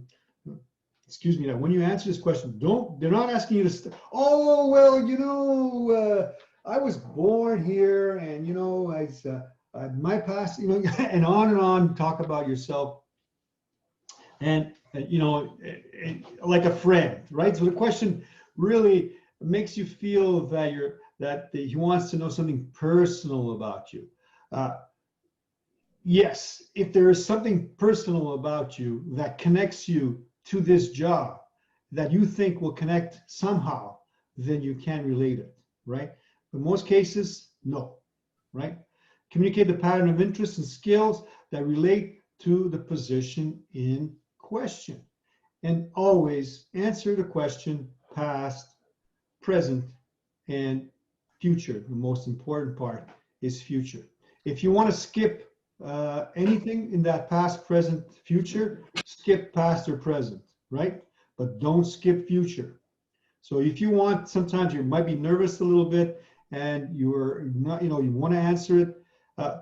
Excuse me. Now, when you answer this question, they're not asking you to, oh, well, you know, I was born here, and, you know, my past, you know, and on, talk about yourself, and you know, like a friend, right? So the question really makes you feel that he wants to know something personal about you. Yes, if there is something personal about you that connects you to this job that you think will connect somehow, then you can relate it, right? But most cases, no, right? Communicate the pattern of interest and skills that relate to the position in question. And always answer the question past, present, and future. The most important part is future. If you want to skip anything in that past, present, future, skip past or present, right? But don't skip future. So if you want, sometimes you might be nervous a little bit and you're not, you know, you want to answer it.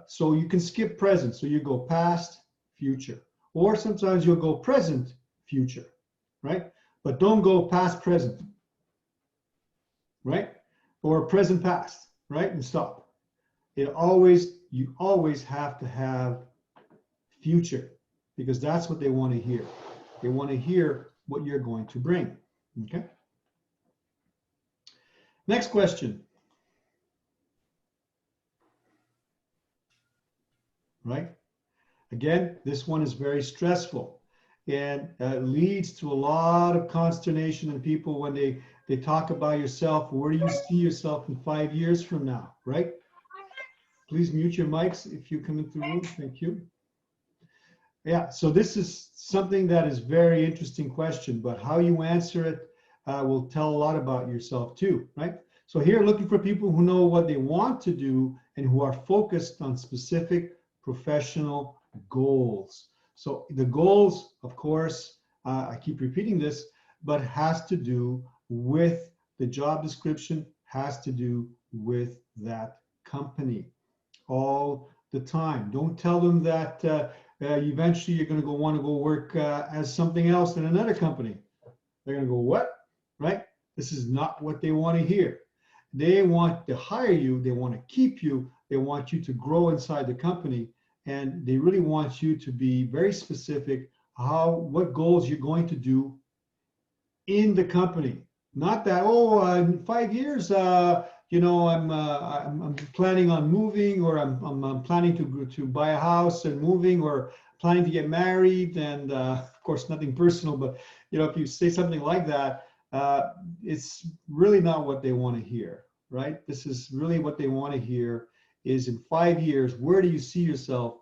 So you can skip present. So you go past, future, or sometimes you'll go present, future, right? But don't go past, present, right? Or present, past, right? And stop. You always have to have future, because that's what they want to hear. They want to hear what you're going to bring, okay? Next question. Right? Again, this one is very stressful and leads to a lot of consternation in people when they talk about yourself. Where do you see yourself in 5 years from now, right? Please mute your mics if you come into the room. Thank you. Yeah, so this is something that is very interesting question, but how you answer it will tell a lot about yourself too, right? So here, looking for people who know what they want to do and who are focused on specific professional goals. So the goals, of course, I keep repeating this, but has to do with the job description, has to do with that company all the time. Don't tell them that eventually you're going to want to go work as something else in another company. They're going to go, what? Right? This is not what they want to hear. They want to hire you. They want to keep you. They want you to grow inside the company. And they really want you to be very specific what goals you're going to do in the company. Not that, oh, in 5 years, you know, I'm planning on moving, or I'm planning to buy a house and moving, or planning to get married, and of course, nothing personal, but if you say something like that, it's really not what they want to hear, right? This is really what they want to hear is in 5 years, where do you see yourself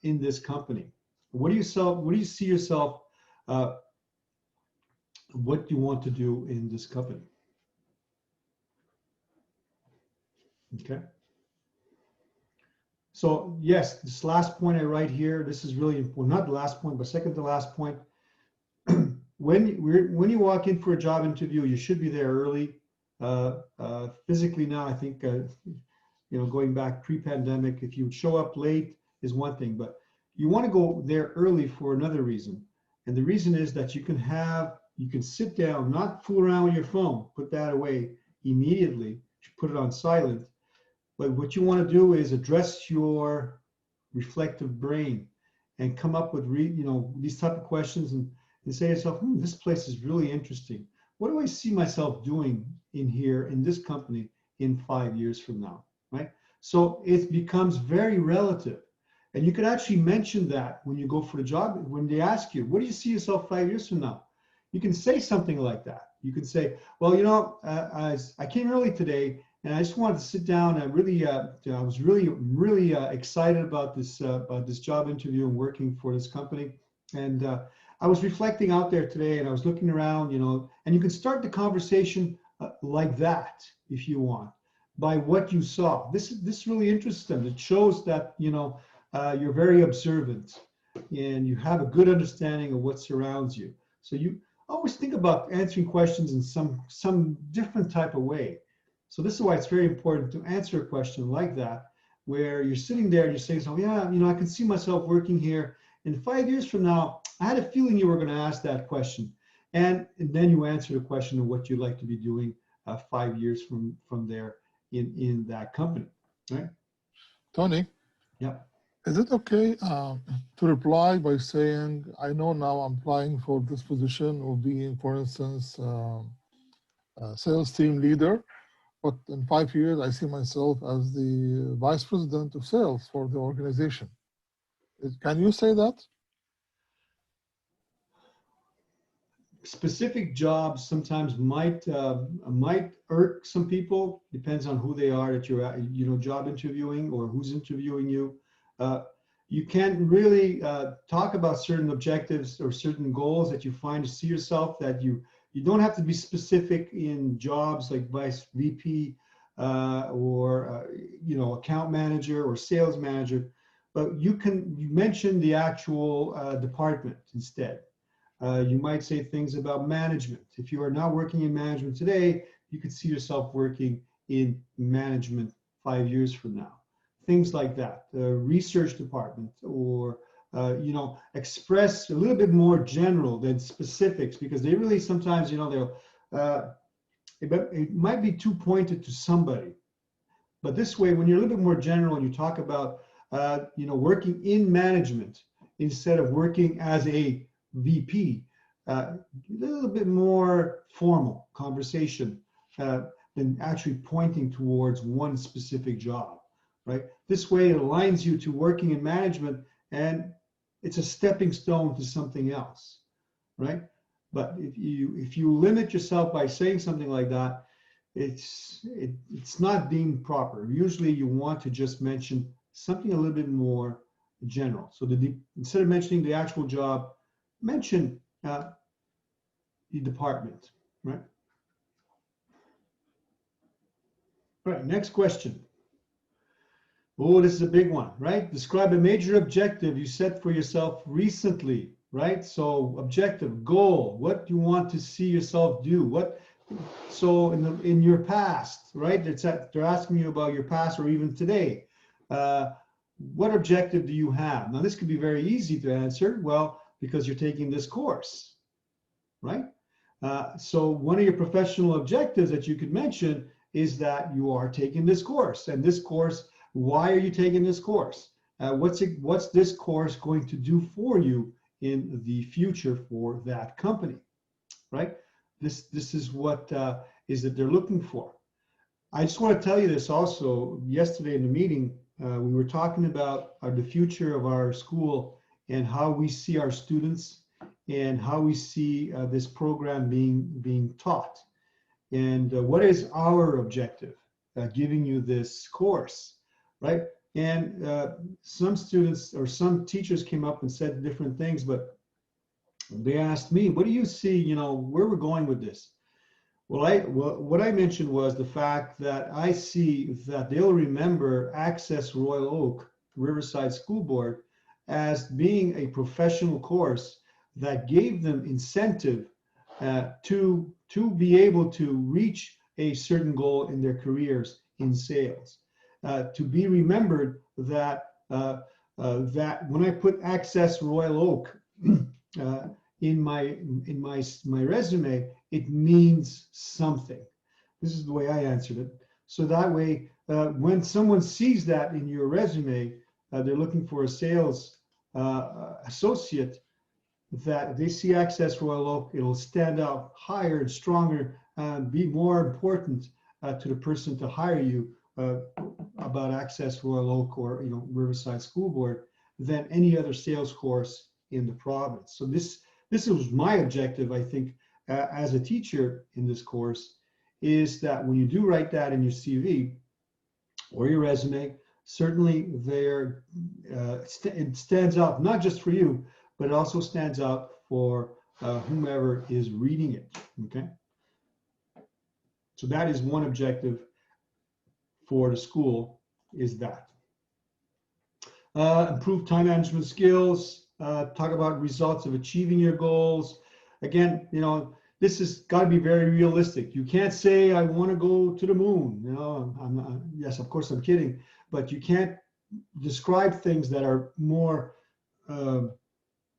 in this company? What do you see yourself, what do you want to do in this company? Okay. So yes, this last point I write here, this is really important, not the last point, but second to last point. When you walk in for a job interview, you should be there early. Physically now, I think, going back pre-pandemic, if you show up late is one thing, but you want to go there early for another reason. And the reason is that you can sit down, not fool around with your phone, put that away immediately, put it on silent. But what you want to do is address your reflective brain and come up with these type of questions and say to yourself, this place is really interesting. What do I see myself doing in here in this company in 5 years from now, right? So it becomes very relative. And you can actually mention that when you go for the job, when they ask you, what do you see yourself 5 years from now? You can say something like that. You can say, well, I came early today and I just wanted to sit down. I was really excited about this job interview and working for this company. And I was reflecting out there today and I was looking around, and you can start the conversation like that if you want, by what you saw. This really interests them. It shows that, you're very observant and you have a good understanding of what surrounds you. So you always think about answering questions in some different type of way. So this is why it's very important to answer a question like that, where you're sitting there and you're saying, so yeah, I can see myself working here. In 5 years from now, I had a feeling you were going to ask that question. And then you answer the question of what you'd like to be doing 5 years from there in that company, right? Tony? Yeah. Is it okay to reply by saying, I know now I'm applying for this position of being, for instance, sales team leader, but in 5 years, I see myself as the vice president of sales for the organization. Can you say that? Specific jobs sometimes might irk some people. Depends on who they are that you're job interviewing or who's interviewing you. You can't really talk about certain objectives or certain goals that you find to see yourself, that you don't have to be specific in jobs like vice VP or account manager or sales manager, but you mention the actual department instead. You might say things about management. If you are not working in management today, you could see yourself working in management 5 years from now. Things like that. The research department, or express a little bit more general than specifics, because they really sometimes it might be too pointed to somebody. But this way, when you're a little bit more general and you talk about working in management instead of working as a VP, a little bit more formal conversation than actually pointing towards one specific job, right? This way it aligns you to working in management, and it's a stepping stone to something else, right? But if you limit yourself by saying something like that, it's not being proper. Usually you want to just mention something a little bit more general. So instead of mentioning the actual job, mention the department, right? All right, next question. Oh, this is a big one, right? Describe a major objective you set for yourself recently, right? So objective, goal, what do you want to see yourself do? So in your past, right? They're asking you about your past or even today. What objective do you have? Now, this could be very easy to answer. Well, because you're taking this course, right? So one of your professional objectives that you could mention is that you are taking this course. And this course, why are you taking this course? What's this course going to do for you in the future for that company, right? This is what is that they're looking for. I just want to tell you this also. Yesterday in the meeting, we were talking about the future of our school and how we see our students and how we see this program being taught. And what is our objective giving you this course, right? And some students or some teachers came up and said different things, but they asked me, what do you see, you know, where we're going with this? Well, what I mentioned was the fact that I see that they'll remember Access Royal Oak Riverside School Board as being a professional course that gave them incentive to be able to reach a certain goal in their careers in sales. To be remembered that that when I put Access Royal Oak in my resume, it means something. This is the way I answered it. So that way, when someone sees that in your resume, they're looking for a sales associate, that they see Access Royal Oak, it'll stand out higher and stronger, be more important to the person to hire you about Access Royal Oak or, you know, Riverside School Board than any other sales course in the province. So this was my objective, I think, as a teacher in this course, is that when you do write that in your CV or your resume, certainly there it stands out, not just for you, but it also stands out for whomever is reading it, okay? So that is one objective for the school, is that. Improve time management skills, talk about results of achieving your goals. Again, you know, this has got to be very realistic. You can't say, I want to go to the moon. You know, I'm not, yes, of course I'm kidding, but you can't describe things that are more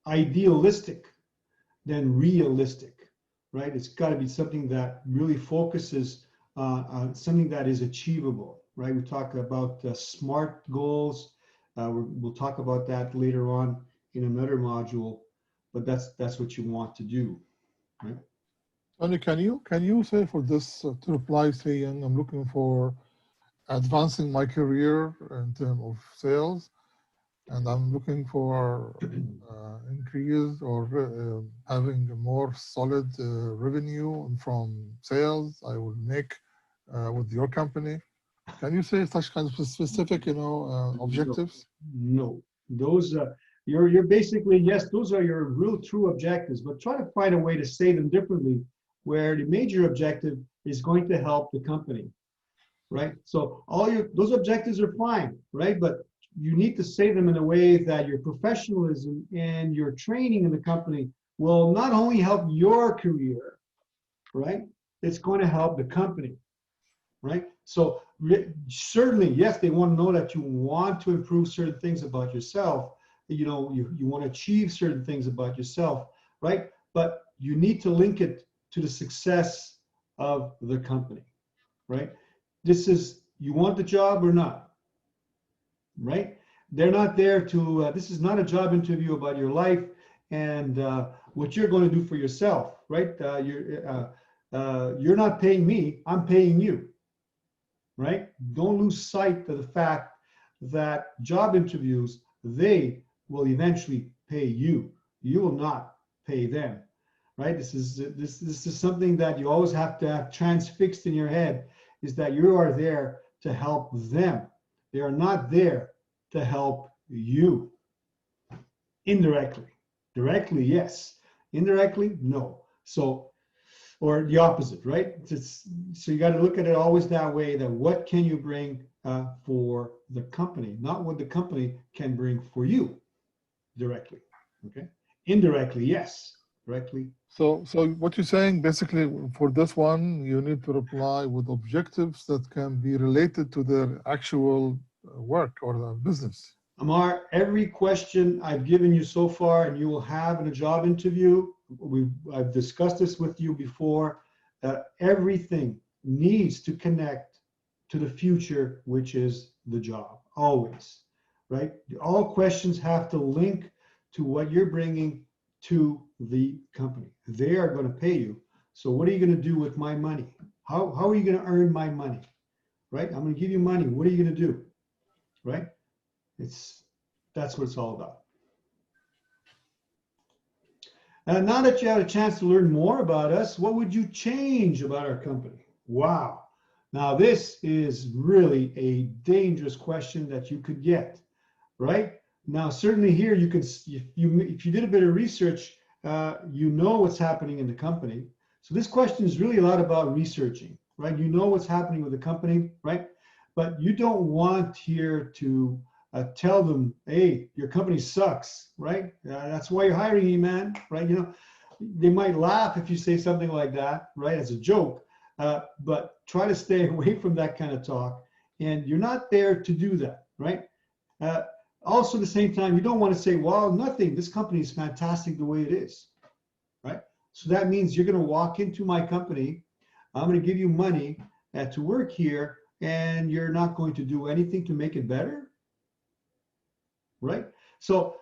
idealistic than realistic, right? It's got to be something that really focuses on something that is achievable, right? We talk about SMART goals. We'll talk about that later on in another module, but that's what you want to do, right? Tony, can you say for this to reply saying I'm looking for advancing my career in terms of sales, and I'm looking for increase or having a more solid revenue from sales I will make with your company. Can you say such kind of specific, you know, objectives? No, those you're basically, yes, those are your real true objectives, but try to find a way to say them differently, where the major objective is going to help the company, right? So those objectives are fine, right? But you need to say them in a way that your professionalism and your training in the company will not only help your career, right? It's going to help the company, right? So certainly, yes, they want to know that you want to improve certain things about yourself. You know, you want to achieve certain things about yourself, right? But you need to link it to the success of the company, right? This is, you want the job or not, right? They're not there to, this is not a job interview about your life and what you're going to do for yourself, right? You're not paying me, I'm paying you, right? Don't lose sight of the fact that job interviews, they will eventually pay you. You will not pay them, right? This is something that you always have to have transfixed in your head, is that you are there to help them. They are not there to help you. Indirectly. Directly, yes. Indirectly, no. So, or the opposite, right? So you got to look at it always that way, that what can you bring for the company, not what the company can bring for you directly, okay? Indirectly, yes. Directly. So what you're saying, basically, for this one, you need to reply with objectives that can be related to their actual work or the business. Amar, every question I've given you so far and you will have in a job interview, I've discussed this with you before, everything needs to connect to the future, which is the job, always, right? All questions have to link to what you're bringing to the company. They are going to pay you. So what are you going to do with my money? How are you going to earn my money, right? I'm going to give you money. What are you going to do, right? That's what it's all about. Now that you had a chance to learn more about us, what would you change about our company? Wow. Now, this is really a dangerous question that you could get, right? Now, certainly here, you could, if you did a bit of research, you know what's happening in the company. So this question is really a lot about researching, right? You know what's happening with the company, right? But you don't want here to tell them, hey, your company sucks, right? That's why you're hiring me, man, right? You know, they might laugh if you say something like that, right, as a joke, but try to stay away from that kind of talk. And you're not there to do that, right? Also, at the same time, you don't want to say, well, nothing, this company is fantastic the way it is, right? So that means you're going to walk into my company, I'm going to give you money to work here, and you're not going to do anything to make it better, right? So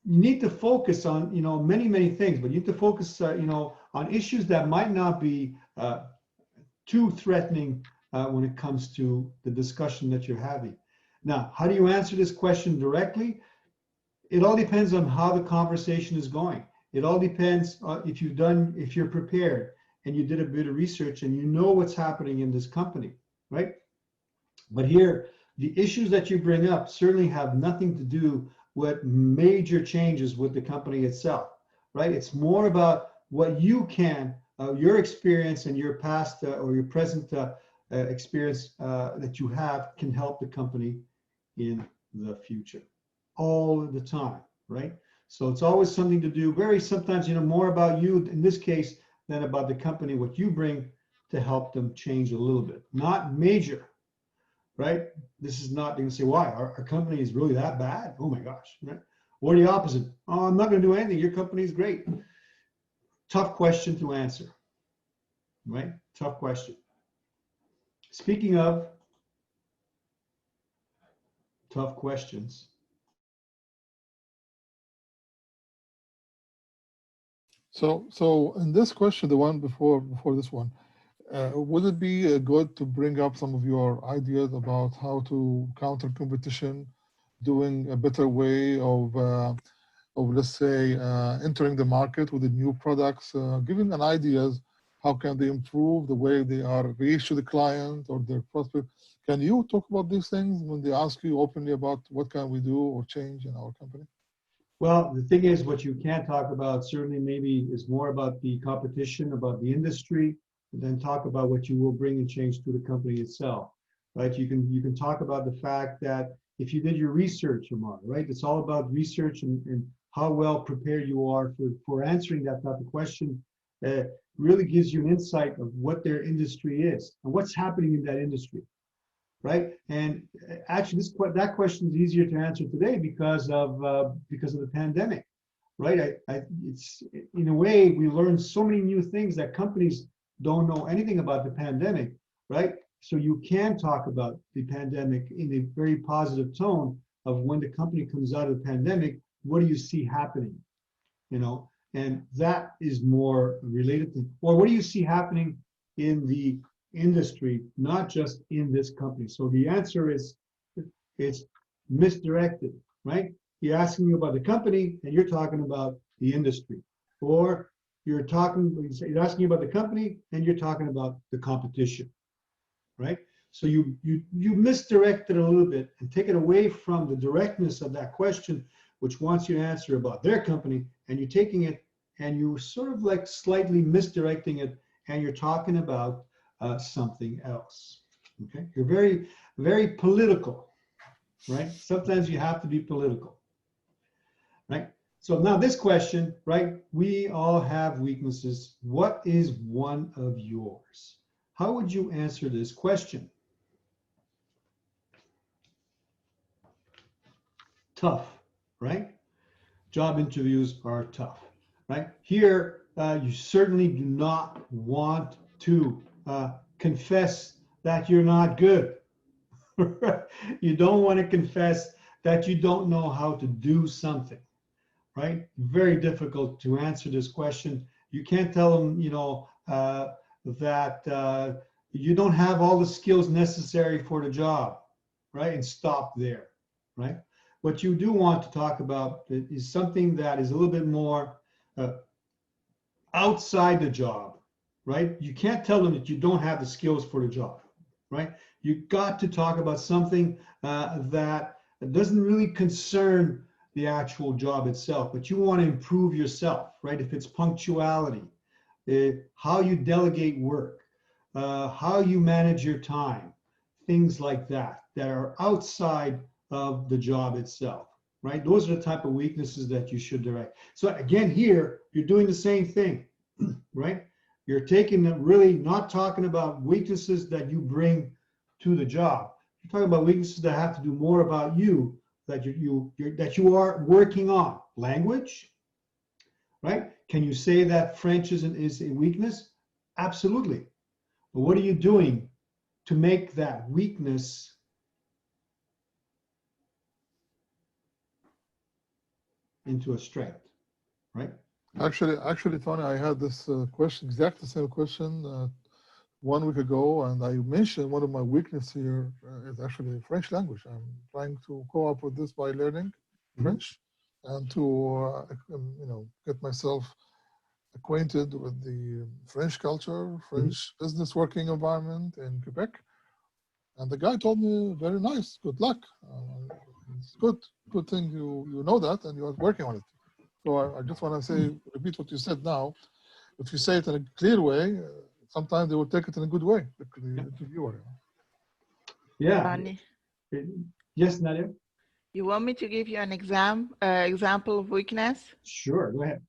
you need to focus on, you know, many things, but you need to focus, you know, on issues that might not be too threatening when it comes to the discussion that you're having. Now, how do you answer this question directly? It all depends on how the conversation is going. It all depends if you're prepared and you did a bit of research and you know what's happening in this company, right? But here, the issues that you bring up certainly have nothing to do with major changes with the company itself, right? It's more about what you can, your experience and your past or your present experience that you have can help the company in the future, all the time, right? So it's always something to do, sometimes, you know, more about you in this case than about the company, what you bring to help them change a little bit, not major, right? This is not going to say, why? Our company is really that bad? Oh my gosh, right? Or the opposite. Oh, I'm not going to do anything. Your company is great. Tough question to answer, right? Tough question. Speaking of tough questions. So in this question, the one before this one, would it be good to bring up some of your ideas about how to counter competition, doing a better way of let's say, entering the market with the new products, giving an ideas, how can they improve the way they are reached to the client or their prospect? Can you talk about these things when they ask you openly about what can we do or change in our company? Well, the thing is, what you can talk about certainly maybe is more about the competition, about the industry, and then talk about what you will bring and change to the company itself, right? You can talk about the fact that if you did your research, Amar, right? It's all about research and how well prepared you are for answering that type of question. Really gives you an insight of what their industry is and what's happening in that industry, right? And actually, that question is easier to answer today because of the pandemic, right? It's in a way we learned so many new things that companies don't know anything about the pandemic, right? So you can talk about the pandemic in a very positive tone of when the company comes out of the pandemic, what do you see happening, you know? And that is more related to, or what do you see happening in the industry, not just in this company? So the answer is, it's misdirected, right? You're asking me about the company and you're talking about the industry, or you're asking about the company and you're talking about the competition, right? So you misdirect it a little bit and take it away from the directness of that question, which wants you to answer about their company, and you're taking it and you sort of like slightly misdirecting it, and you're talking about something else. Okay, you're very, very political, right? Sometimes you have to be political, right? So now this question, right? We all have weaknesses. What is one of yours? How would you answer this question? Tough, right? Job interviews are tough, right? Here, you certainly do not want to confess that you're not good. You don't want to confess that you don't know how to do something, right? Very difficult to answer this question. You can't tell them, you know, that you don't have all the skills necessary for the job, right? And stop there, right? What you do want to talk about is something that is a little bit more outside the job, right? You can't tell them that you don't have the skills for the job, right? You got to talk about something that doesn't really concern the actual job itself, but you want to improve yourself, right? If it's punctuality, how you delegate work, how you manage your time, things like that, that are outside of the job itself, right? Those are the type of weaknesses that you should direct. So again, here, you're doing the same thing, right? You're taking them, really not talking about weaknesses that you bring to the job. You're talking about weaknesses that have to do more about you, that that you are working on. Language, right? Can you say that French is a weakness? Absolutely. But what are you doing to make that weakness into a strength, right? Actually, Tony, I had this question, exactly the same question 1 week ago, and I mentioned one of my weaknesses here is actually French language. I'm trying to co-op with this by learning French and to get myself acquainted with the French culture, French business working environment in Quebec. And the guy told me, very nice, good luck. It's good thing you know that and you're working on it. So I just want to say, repeat what you said now. If you say it in a clear way, sometimes they will take it in a good way, the viewer. Yeah. Tony, Yes, Nadia? you want me to give you an example of weakness? Sure, go ahead.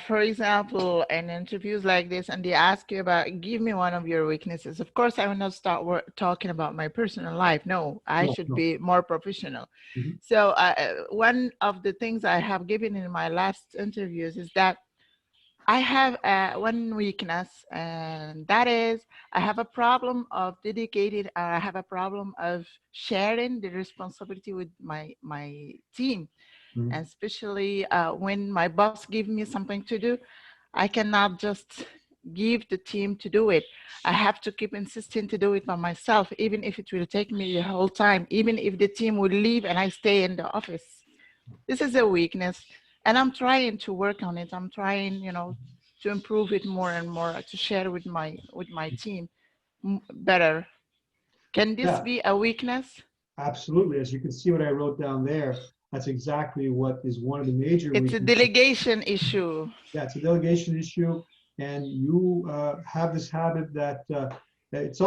For example, in interviews like this, and they ask you about, give me one of your weaknesses. Of course, I will not start talking about my personal life. No, I should be more professional. So one of the things I have given in my last interviews is that I have one weakness, and that is I have a problem of dedicating. I have a problem of sharing the responsibility with my team. And especially when my boss gives me something to do, I cannot just give the team to do it. I have to keep insisting to do it by myself, even if it will take me the whole time, even if the team will leave and I stay in the office. This is a weakness, and I'm trying to work on it. I'm trying, to improve it more and more, to share with my team better. Can this be a weakness? Absolutely. As you can see what I wrote down there, that's exactly what is one of the major It's a delegation issue. Yeah, it's a delegation issue. And you have this habit that it's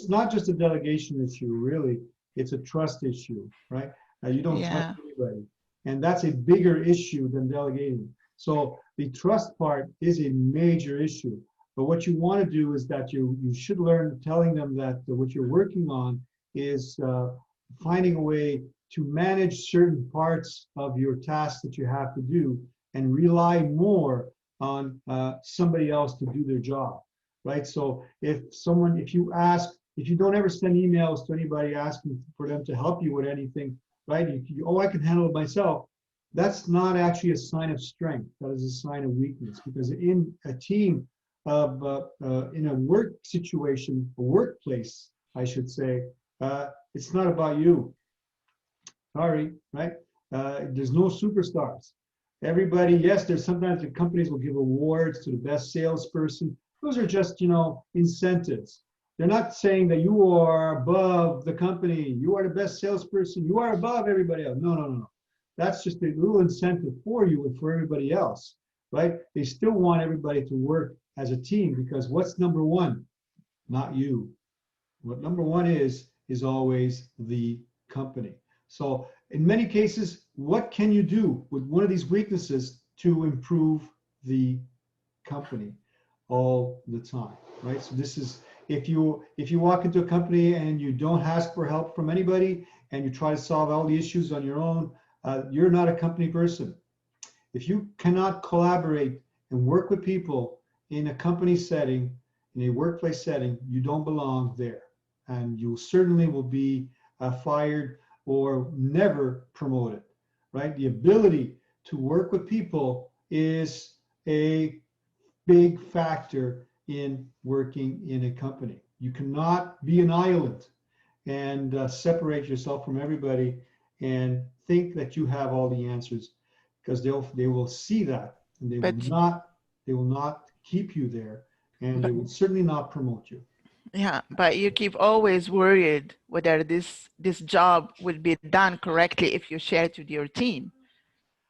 not just a delegation issue, really. It's a trust issue, right? You don't trust anybody. And that's a bigger issue than delegating. So the trust part is a major issue. But what you want to do is that you should learn telling them that what you're working on is finding a way to manage certain parts of your tasks that you have to do and rely more on somebody else to do their job, right? So if you don't ever send emails to anybody asking for them to help you with anything, right? I can handle it myself. That's not actually a sign of strength. That is a sign of weakness, because in a team of, in a work situation, a workplace, I should say, it's not about you. Sorry, right? There's no superstars. Everybody, yes, there's sometimes the companies will give awards to the best salesperson. Those are just, incentives. They're not saying that you are above the company. You are the best salesperson. You are above everybody else. No. That's just a little incentive for you and for everybody else, right? They still want everybody to work as a team, because what's number one? Not you. What number one is always the company. So in many cases, what can you do with one of these weaknesses to improve the company all the time, right? So this is, if you walk into a company and you don't ask for help from anybody and you try to solve all the issues on your own, you're not a company person. If you cannot collaborate and work with people in a company setting, in a workplace setting, you don't belong there. And you certainly will be fired or never promoted, right? The ability to work with people is a big factor in working in a company. You cannot be an island and separate yourself from everybody and think that you have all the answers, because they will see that and they They will not keep you there, and they will certainly not promote you. Yeah, but you keep always worried whether this job will be done correctly if you share it with your team.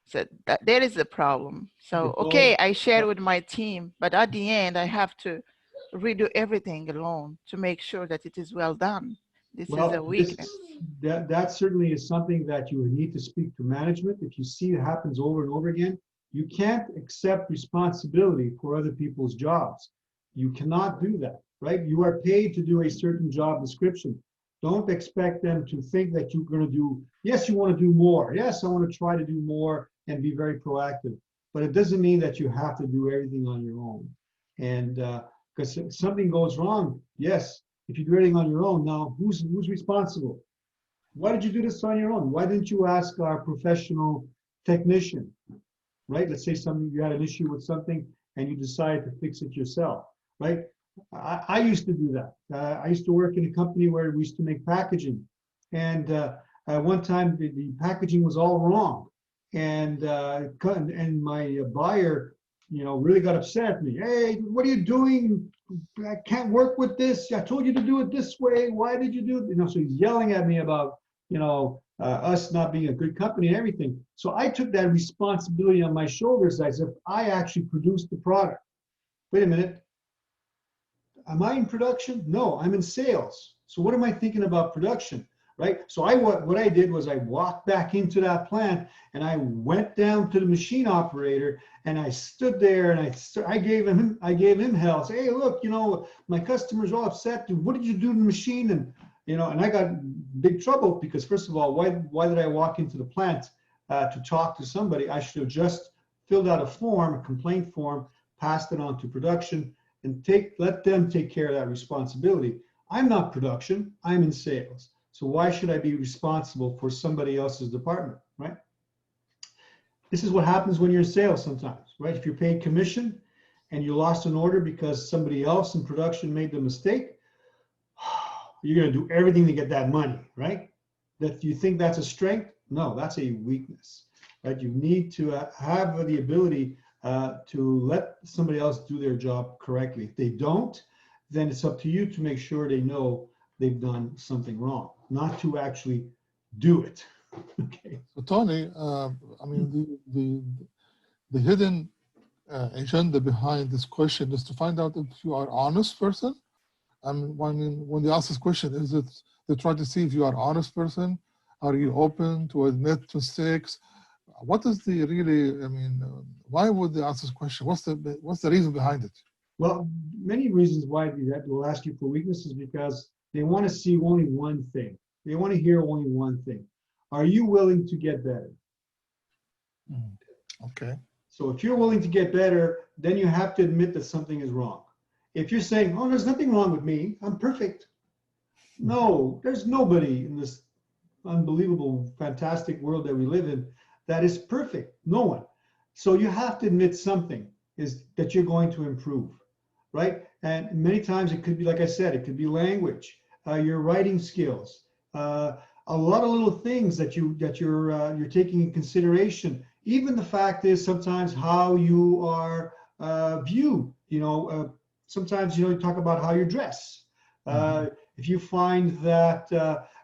So that there is a problem. So It's all- okay, I share with my team, but at the end I have to redo everything alone to make sure that it is well done. This is a Well, weakness. that certainly is something that you would need to speak to management. If you see it happens over and over again, you can't accept responsibility for other people's jobs. You cannot do that, right? You are paid to do a certain job description. Don't expect them to think that you're going to do, yes, you want to do more. Yes, I want to try to do more and be very proactive. But it doesn't mean that you have to do everything on your own. And because something goes wrong, yes, if you do everything on your own, now who's responsible? Why did you do this on your own? Why didn't you ask our professional technician, right? Let's say you had an issue with something and you decided to fix it yourself, right? I used to do that. I used to work in a company where we used to make packaging. And one time the packaging was all wrong. And my buyer, really got upset at me. Hey, what are you doing? I can't work with this. I told you to do it this way. Why did you do it? So he's yelling at me about, us not being a good company and everything. So I took that responsibility on my shoulders as if I actually produced the product. Wait a minute. Am I in production? No, I'm in sales. So what am I thinking about production? Right? So what I did was I walked back into that plant and I went down to the machine operator and I stood there and I gave him hell. Say, hey, look, my customer's all upset. What did you do to the machine? And I got big trouble because first of all, why did I walk into the plant to talk to somebody? I should have just filled out a complaint form, passed it on to production, and let them take care of that responsibility. I'm not production. I'm in sales. So why should I be responsible for somebody else's department, right? This is what happens when you're in sales sometimes, right? If you're paid commission and you lost an order because somebody else in production made the mistake, you're going to do everything to get that money, right? That you think that's a strength? No, that's a weakness, right? You need to have the ability to let somebody else do their job correctly. If they don't, then it's up to you to make sure they know they've done something wrong, not to actually do it. Okay. So Tony, I mean, the hidden agenda behind this question is to find out if you are an honest person. I mean, when they ask this question, is it they try to see if you are an honest person? Are you open to admit mistakes? What is the really? I mean, why would they ask this question? What's the reason behind it? Well, many reasons why that will ask you for weaknesses because they want to see only one thing. They want to hear only one thing. Are you willing to get better? Okay. So if you're willing to get better, then you have to admit that something is wrong. If you're saying, oh, there's nothing wrong with me, I'm perfect. No, there's nobody in this unbelievable, fantastic world that we live in that is perfect. No one. So you have to admit something is that you're going to improve, right? And many times it could be, like I said, it could be language, your writing skills, a lot of little things that you're taking in consideration. Even the fact is sometimes how you are viewed. Sometimes you talk about how you dress. If you find that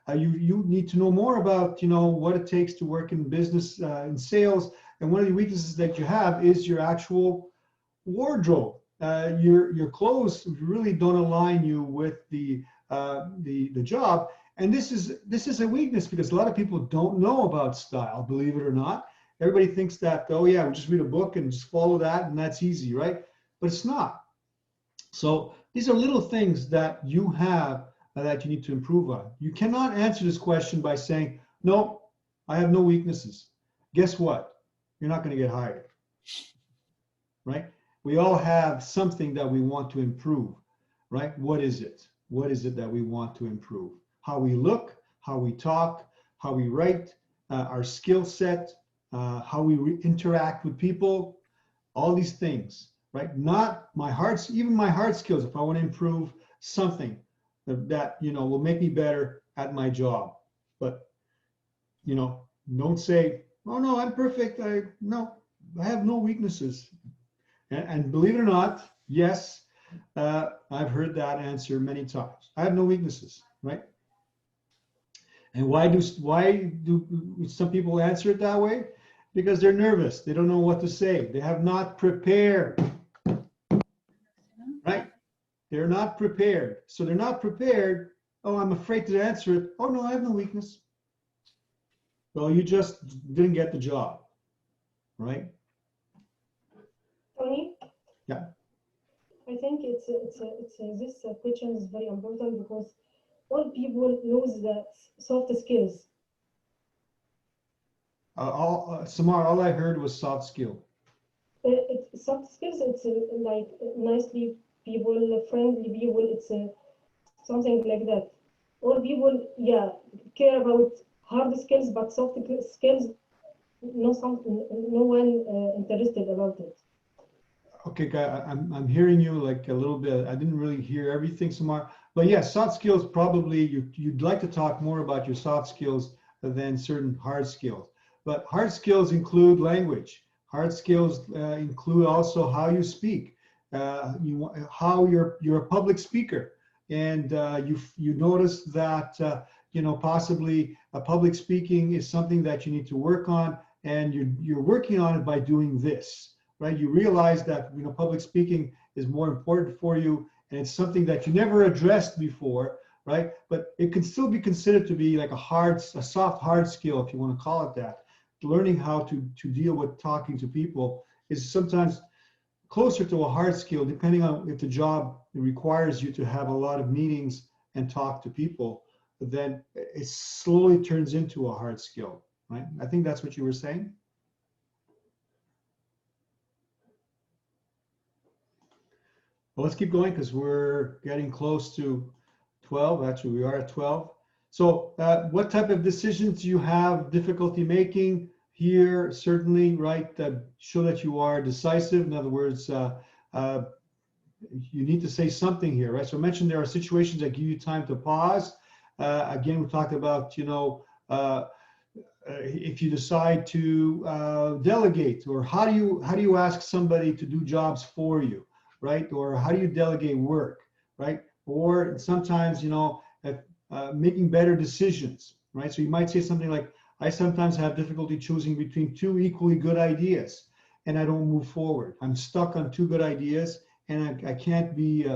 you need to know more about what it takes to work in business in sales, and one of the weaknesses that you have is your actual wardrobe. Your clothes really don't align you with the job, and this is a weakness because a lot of people don't know about style. Believe it or not, everybody thinks that, oh yeah, we'll just read a book and just follow that and that's easy, right? But it's not. So these are little things that you have that you need to improve on. You cannot answer this question by saying, no, I have no weaknesses. Guess what? You're not going to get hired, right? We all have something that we want to improve, right? What is it? What is it that we want to improve? How we look, how we talk, how we write, our skill set, how we interact with people, all these things, right? Not even my hard skills. If I want to improve something that will make me better at my job, but don't say, oh no, I'm perfect. I have no weaknesses. And believe it or not, yes, I've heard that answer many times. I have no weaknesses, right? And why do some people answer it that way? Because they're nervous. They don't know what to say. They have not prepared, right? They're not prepared. So they're not prepared. Oh, I'm afraid to answer it. Oh, no, I have no weakness. Well, you just didn't get the job, right? Tony? Yeah. I think this question is very important because all people lose the soft skills. Samar, all I heard was soft skill. Soft skills, it's like nicely people, friendly people, it's something like that. All people, yeah, care about hard skills, but soft skills, no one interested about it. Okay, guy, I'm hearing you like a little bit. I didn't really hear everything, Samar. But yeah, soft skills, probably you'd like to talk more about your soft skills than certain hard skills. But hard skills include language. Hard skills include also how you speak, how you're a public speaker, and you notice that possibly public speaking is something that you need to work on, and you're working on it by doing this. Right, you realize that public speaking is more important for you, and it's something that you never addressed before, right? But it can still be considered to be like a soft hard skill, if you want to call it that. Learning how to deal with talking to people is sometimes closer to a hard skill, depending on if the job requires you to have a lot of meetings and talk to people. But then it slowly turns into a hard skill, right? I think that's what you were saying. Well, let's keep going because we're getting close to 12. Actually, we are at 12. So what type of decisions do you have difficulty making here? Certainly, right, show that you are decisive. In other words, you need to say something here, right? So I mentioned there are situations that give you time to pause. Again, we talked about, if you decide to delegate, or how do you ask somebody to do jobs for you? Right? Or how do you delegate work, right? Or sometimes, making better decisions, right? So you might say something like, I sometimes have difficulty choosing between two equally good ideas, and I don't move forward. I'm stuck on two good ideas, and I can't be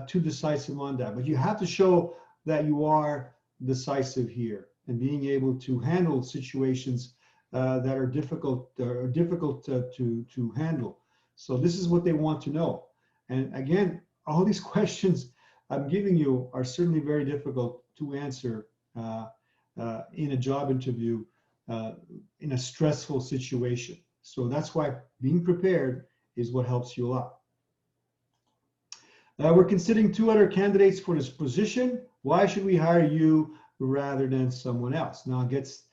too decisive on that. But you have to show that you are decisive here and being able to handle situations that are difficult to handle. So this is what they want to know. And again, all these questions I'm giving you are certainly very difficult to answer in a job interview in a stressful situation. So that's why being prepared is what helps you a lot. We're considering 2 other candidates for this position. Why should we hire you rather than someone else? Now it's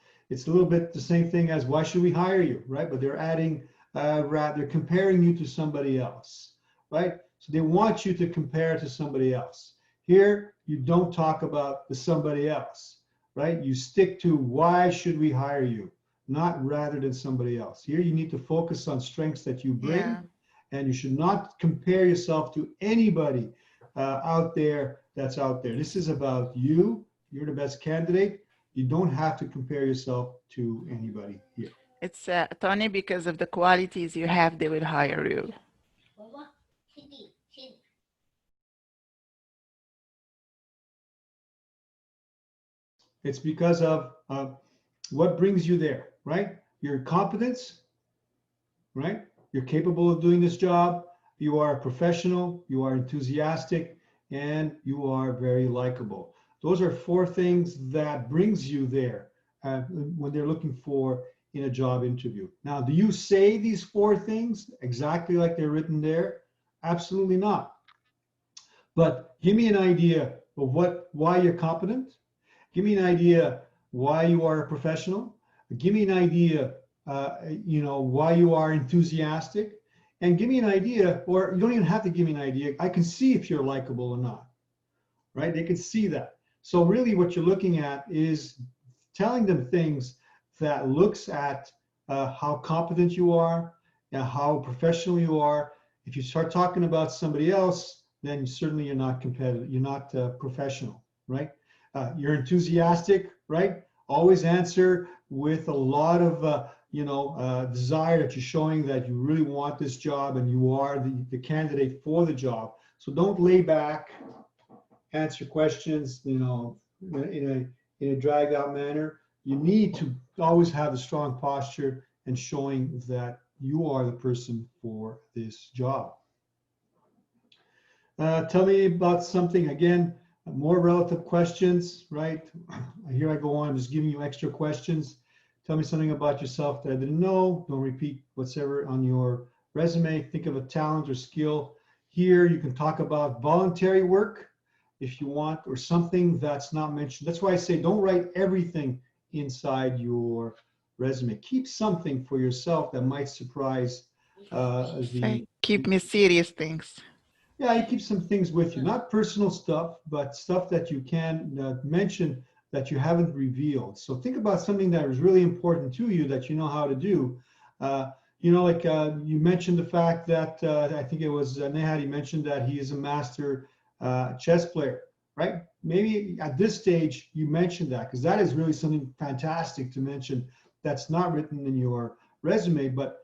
a little bit the same thing as why should we hire you, right? But they're adding, they're comparing you to somebody else, right? So they want you to compare to somebody else. Here, you don't talk about the somebody else, right? You stick to why should we hire you, not rather than somebody else. Here, you need to focus on strengths that you bring, and you should not compare yourself to anybody out there that's out there. This is about you. You're the best candidate. You don't have to compare yourself to anybody here. It's Tony, because of the qualities you have, they will hire you. It's because of what brings you there, right? Your competence, right? You're capable of doing this job. You are a professional. You are enthusiastic, and you are very likable. Those are 4 things that brings you there when they're looking for in a job interview. Now, do you say these 4 things exactly like they're written there? Absolutely not. But give me an idea of why you're competent. Give me an idea why you are a professional. Give me an idea, why you are enthusiastic, and give me an idea, or you don't even have to give me an idea. I can see if you're likable or not, right? They can see that. So really what you're looking at is telling them things that looks at how competent you are, how professional you are, If you start talking about somebody else, then certainly you're not competitive. You're not professional, right? You're enthusiastic, right? Always answer with a lot of, desire that you're showing that you really want this job and you are the candidate for the job. So don't lay back, answer questions, in a dragged out manner. You need to always have a strong posture and showing that you are the person for this job. Tell me about something, again, more relative questions, right? Here I go on, just giving you extra questions. Tell me something about yourself that I didn't know. Don't repeat whatever on your resume. Think of a talent or skill. Here you can talk about voluntary work if you want, or something that's not mentioned. That's why I say don't write everything inside your resume. Keep something for yourself that might surprise keep me serious things. Yeah, you keep some things with you, not personal stuff, but stuff that you can mention that you haven't revealed. So think about something that is really important to you that you know how to do. You mentioned the fact that I think it was Nehati mentioned that he is a master chess player, right? Maybe at this stage you mentioned that because that is really something fantastic to mention that's not written in your resume, but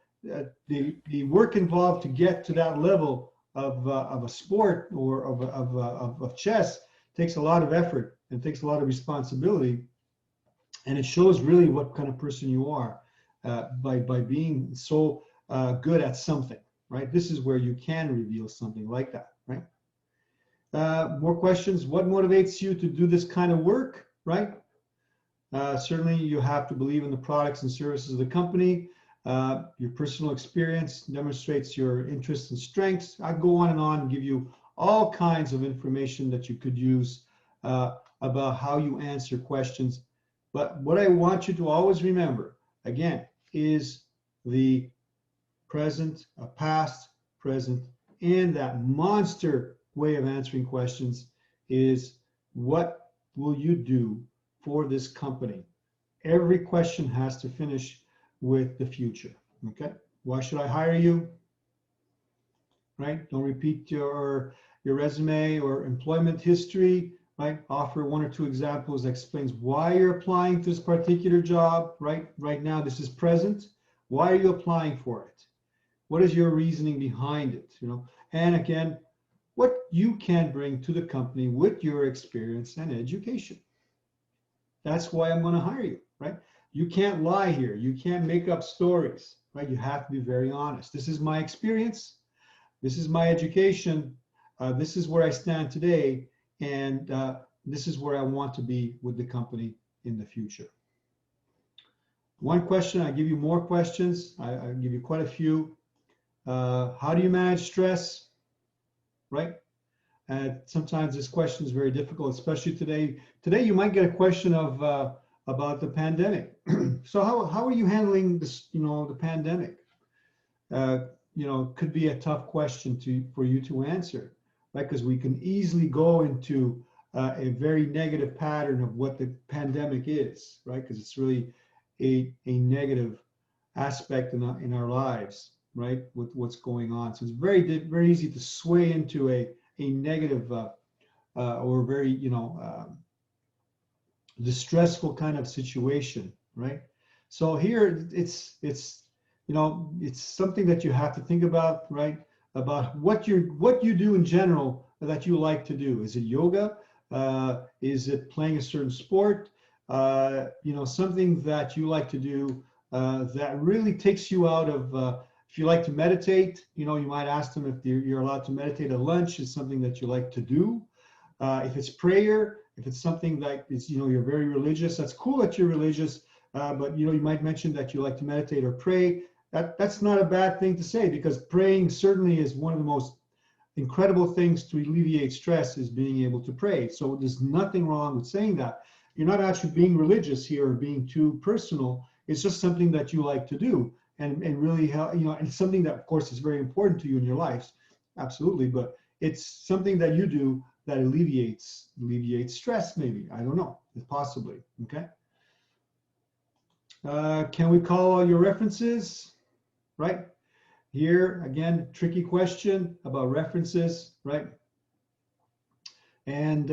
the work involved to get to that level of a sport or of chess takes a lot of effort and takes a lot of responsibility, and it shows really what kind of person you are by being so good at something, right? This is where you can reveal something like that, right? More questions. What motivates you to do this kind of work, right? Certainly you have to believe in the products and services of the company. Your personal experience demonstrates your interests and strengths. I go on and give you all kinds of information that you could use about how you answer questions. But what I want you to always remember, again, is the present, past, present, and that monster way of answering questions is what will you do for this company? Every question has to finish with the future, okay? Why should I hire you? Right? Don't repeat your resume or employment history, right? Offer one or two examples that explains why you're applying to this particular job, right? Right now, this is present. Why are you applying for it? What is your reasoning behind it? And again, what you can bring to the company with your experience and education. That's why I'm going to hire you, right? You can't lie here. You can't make up stories, right? You have to be very honest. This is my experience. This is my education. This is where I stand today. And this is where I want to be with the company in the future. One question, I give you more questions. I give you quite a few. How do you manage stress, right? And sometimes this question is very difficult, especially today. Today you might get a question of about the pandemic. So how are you handling this? The pandemic. Could be a tough question for you to answer, right? Because we can easily go into a very negative pattern of what the pandemic is, right? Because it's really a negative aspect in our lives, right? With what's going on. So it's very easy to sway into a negative or very distressful kind of situation, right? So here it's something that you have to think about, right? About what you do in general that you like to do. Is it yoga? Is it playing a certain sport? Something that you like to do that really takes you out of. If you like to meditate, you might ask them if you're allowed to meditate at lunch. Is something that you like to do. If it's prayer, if it's something that is, you're very religious. That's cool that you're religious, but you might mention that you like to meditate or pray. That's not a bad thing to say, because praying certainly is one of the most incredible things to alleviate stress, is being able to pray. So there's nothing wrong with saying that. You're not actually being religious here or being too personal. It's just something that you like to do, and really help, and something that of course is very important to you in your lives. Absolutely. But it's something that you do that alleviates stress, maybe. I don't know, possibly. Okay. Can we call all your references? Right? Here, again, tricky question about references, right? And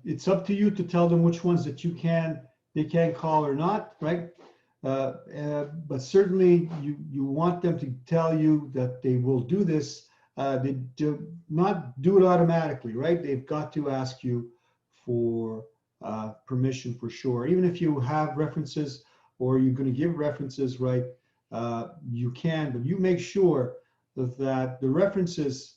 it's up to you to tell them which ones that they can call or not, right? But certainly you want them to tell you that they will do this. They do not do it automatically, right? They've got to ask you for permission for sure. Even if you have references or you're going to give references, right? You can, but you make sure that the references,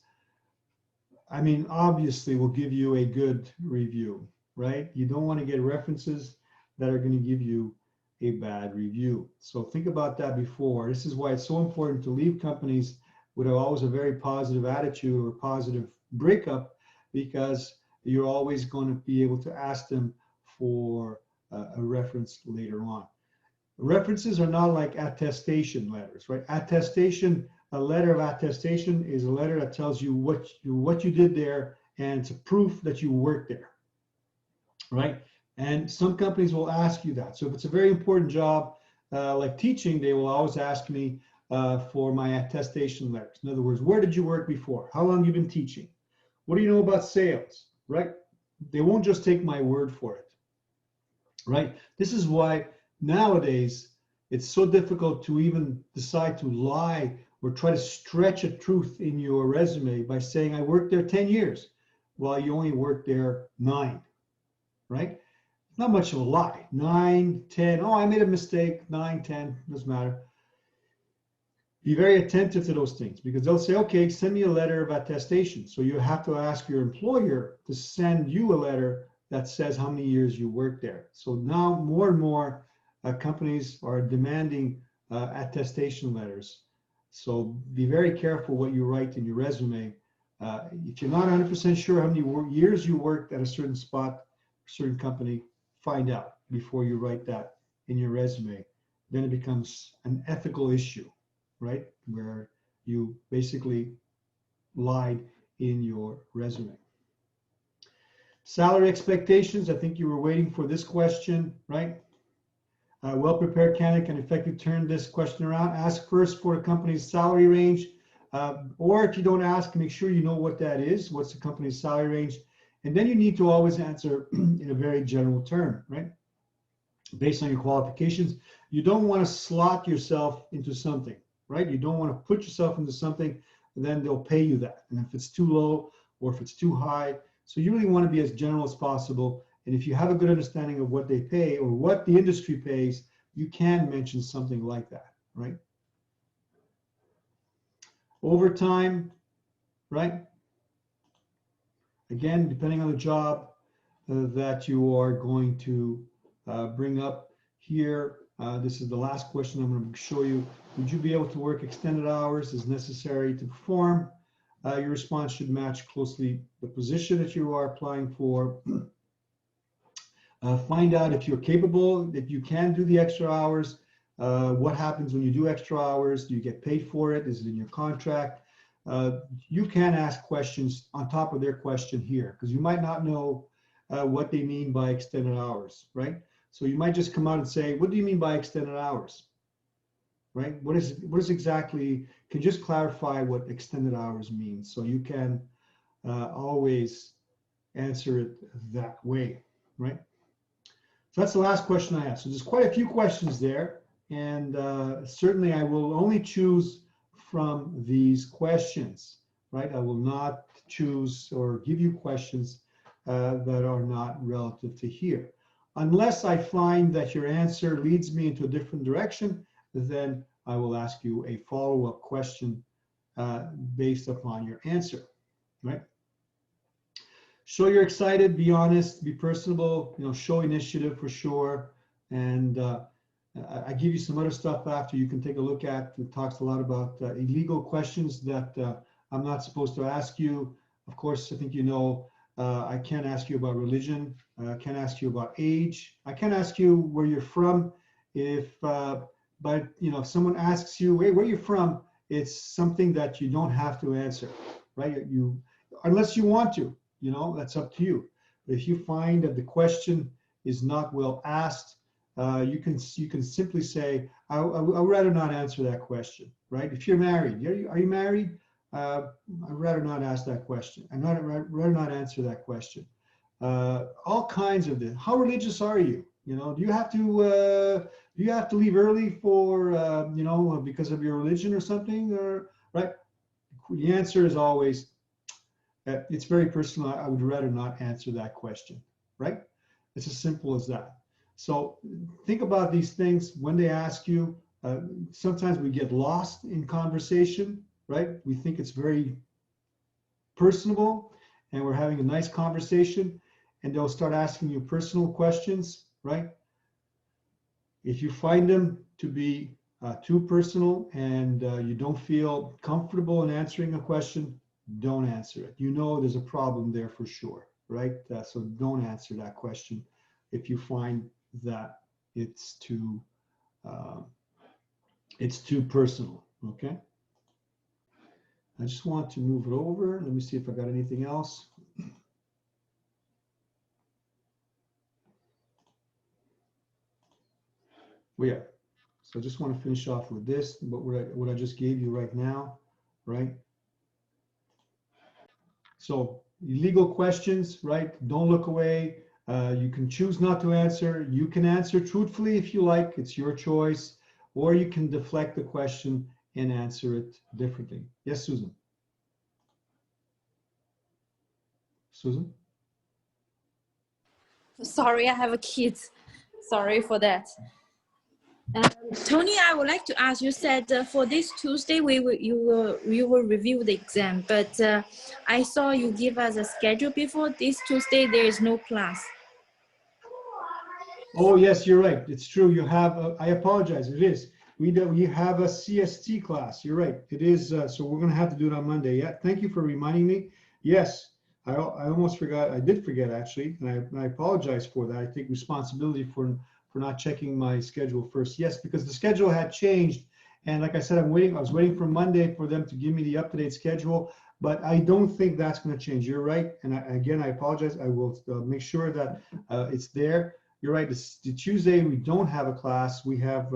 I mean, obviously will give you a good review, right? You don't want to get references that are going to give you a bad review. So think about that before. This is why it's so important to leave companies with always a very positive attitude or positive breakup, because you're always going to be able to ask them for a reference later on. References are not like attestation letters, right? Attestation, a letter of attestation is a letter that tells you what you did there, and it's a proof that you worked there, right? And some companies will ask you that. So if it's a very important job, like teaching, they will always ask me for my attestation letters. In other words, where did you work before? How long have you been teaching? What do you know about sales, right? They won't just take my word for it, right? This is why nowadays it's so difficult to even decide to lie or try to stretch a truth in your resume by saying I worked there 10 years while you only worked there 9, right? Not much of a lie. 9, 10, oh, I made a mistake, 9, 10, doesn't matter. Be very attentive to those things, because they'll say, okay, send me a letter of attestation. So you have to ask your employer to send you a letter that says how many years you worked there. So now more and more companies are demanding attestation letters. So be very careful what you write in your resume. If you're not 100% sure how many years you worked at a certain spot, certain company, find out before you write that in your resume. Then it becomes an ethical issue, right? Where you basically lied in your resume. Salary expectations, I think you were waiting for this question, right? Well-prepared candidate can effectively turn this question around. Ask first for a company's salary range, or if you don't ask, make sure you know what that is. What's the company's salary range? And then you need to always answer in a very general term, right? Based on your qualifications. You don't want to slot yourself into something, right? You don't want to put yourself into something, and then they'll pay you that. And if it's too low or if it's too high, so you really want to be as general as possible. And if you have a good understanding of what they pay or what the industry pays, you can mention something like that, right? Overtime, right? Again, depending on the job that you are going to bring up here, this is the last question I'm going to show you. Would you be able to work extended hours as necessary to perform? Your response should match closely the position that you are applying for. Find out if you're capable, that you can do the extra hours. What happens when you do extra hours? Do you get paid for it? Is it in your contract? You can ask questions on top of their question here, because you might not know what they mean by extended hours, right? So you might just come out and say, what do you mean by extended hours, right? What is exactly, can you just clarify what extended hours means? So you can always answer it that way, right? So that's the last question I asked. So there's quite a few questions there, and certainly I will only choose from these questions, right? I will not choose or give you questions that are not relative to here. Unless I find that your answer leads me into a different direction, then I will ask you a follow-up question based upon your answer, right? Show you're excited, be honest, be personable, show initiative for sure. And I give you some other stuff after you can take a look at. It talks a lot about illegal questions that I'm not supposed to ask you. Of course, I think I can't ask you about religion. I can't ask you about age. I can't ask you where you're from. But if someone asks you, hey, where you're from, it's something that you don't have to answer, right? Unless you want to. That's up to you. But if you find that the question is not well asked, you can simply say, I would rather not answer that question, right? If you're married, are you married? I'd rather not ask that question. I'd rather not answer that question. All kinds of this. How religious are you? You know, do you have to leave early for you know, because of your religion or something, or right? The answer is always, it's very personal. I would rather not answer that question, right? It's as simple as that. So think about these things when they ask you. Sometimes we get lost in conversation, right? We think it's very personable and we're having a nice conversation, and they'll start asking you personal questions, right? If you find them to be too personal and you don't feel comfortable in answering a question, don't answer it. You know there's a problem there for sure, right? So don't answer that question if you find that it's too personal, okay? I just want to move it over. Let me see if I got anything else. Well, yeah. So I just want to finish off with this, but what I just gave you right now, right? So legal questions, right? Don't look away. You can choose not to answer. You can answer truthfully if you like. It's your choice. Or you can deflect the question and answer it differently. Yes, Susan? Susan? Sorry, I have a kid. Sorry for that. Tony, I would like to ask, you said for this Tuesday you will review the exam, but I saw you give us a schedule before. This Tuesday there is no class. Oh, yes, you're right. It's true. You have, I apologize. It is. We have a CST class. You're right. It is. So we're going to have to do it on Monday. Yeah. Thank you for reminding me. Yes. I almost forgot. I did forget actually. And I apologize for that. I take responsibility for not checking my schedule first. Yes, because the schedule had changed. And like I said, I was waiting for Monday for them to give me the up-to-date schedule, but I don't think that's going to change. You're right. And again, I apologize. I will make sure that it's there. You're right. The Tuesday, we don't have a class. We have,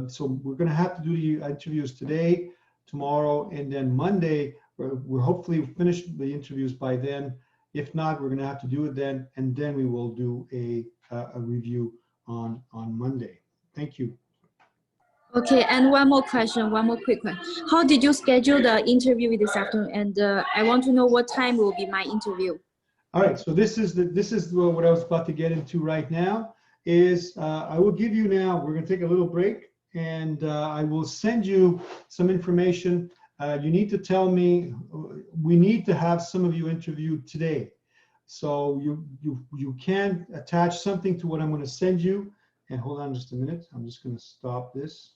so we're going to have to do the interviews today, tomorrow, and then Monday. We're hopefully finish the interviews by then. If not, we're going to have to do it then, and then we will do a review on Monday. Thank you. Okay, and one more quick one. How did you schedule the interview this afternoon? And I want to know what time will be my interview. All right, so this is what I was about to get into right now. Is I will give you now. We're going to take a little break, and I will send you some information. You need to tell me. We need to have some of you interviewed today. So you can attach something to what I'm going to send you. And hold on just a minute. I'm just going to stop this.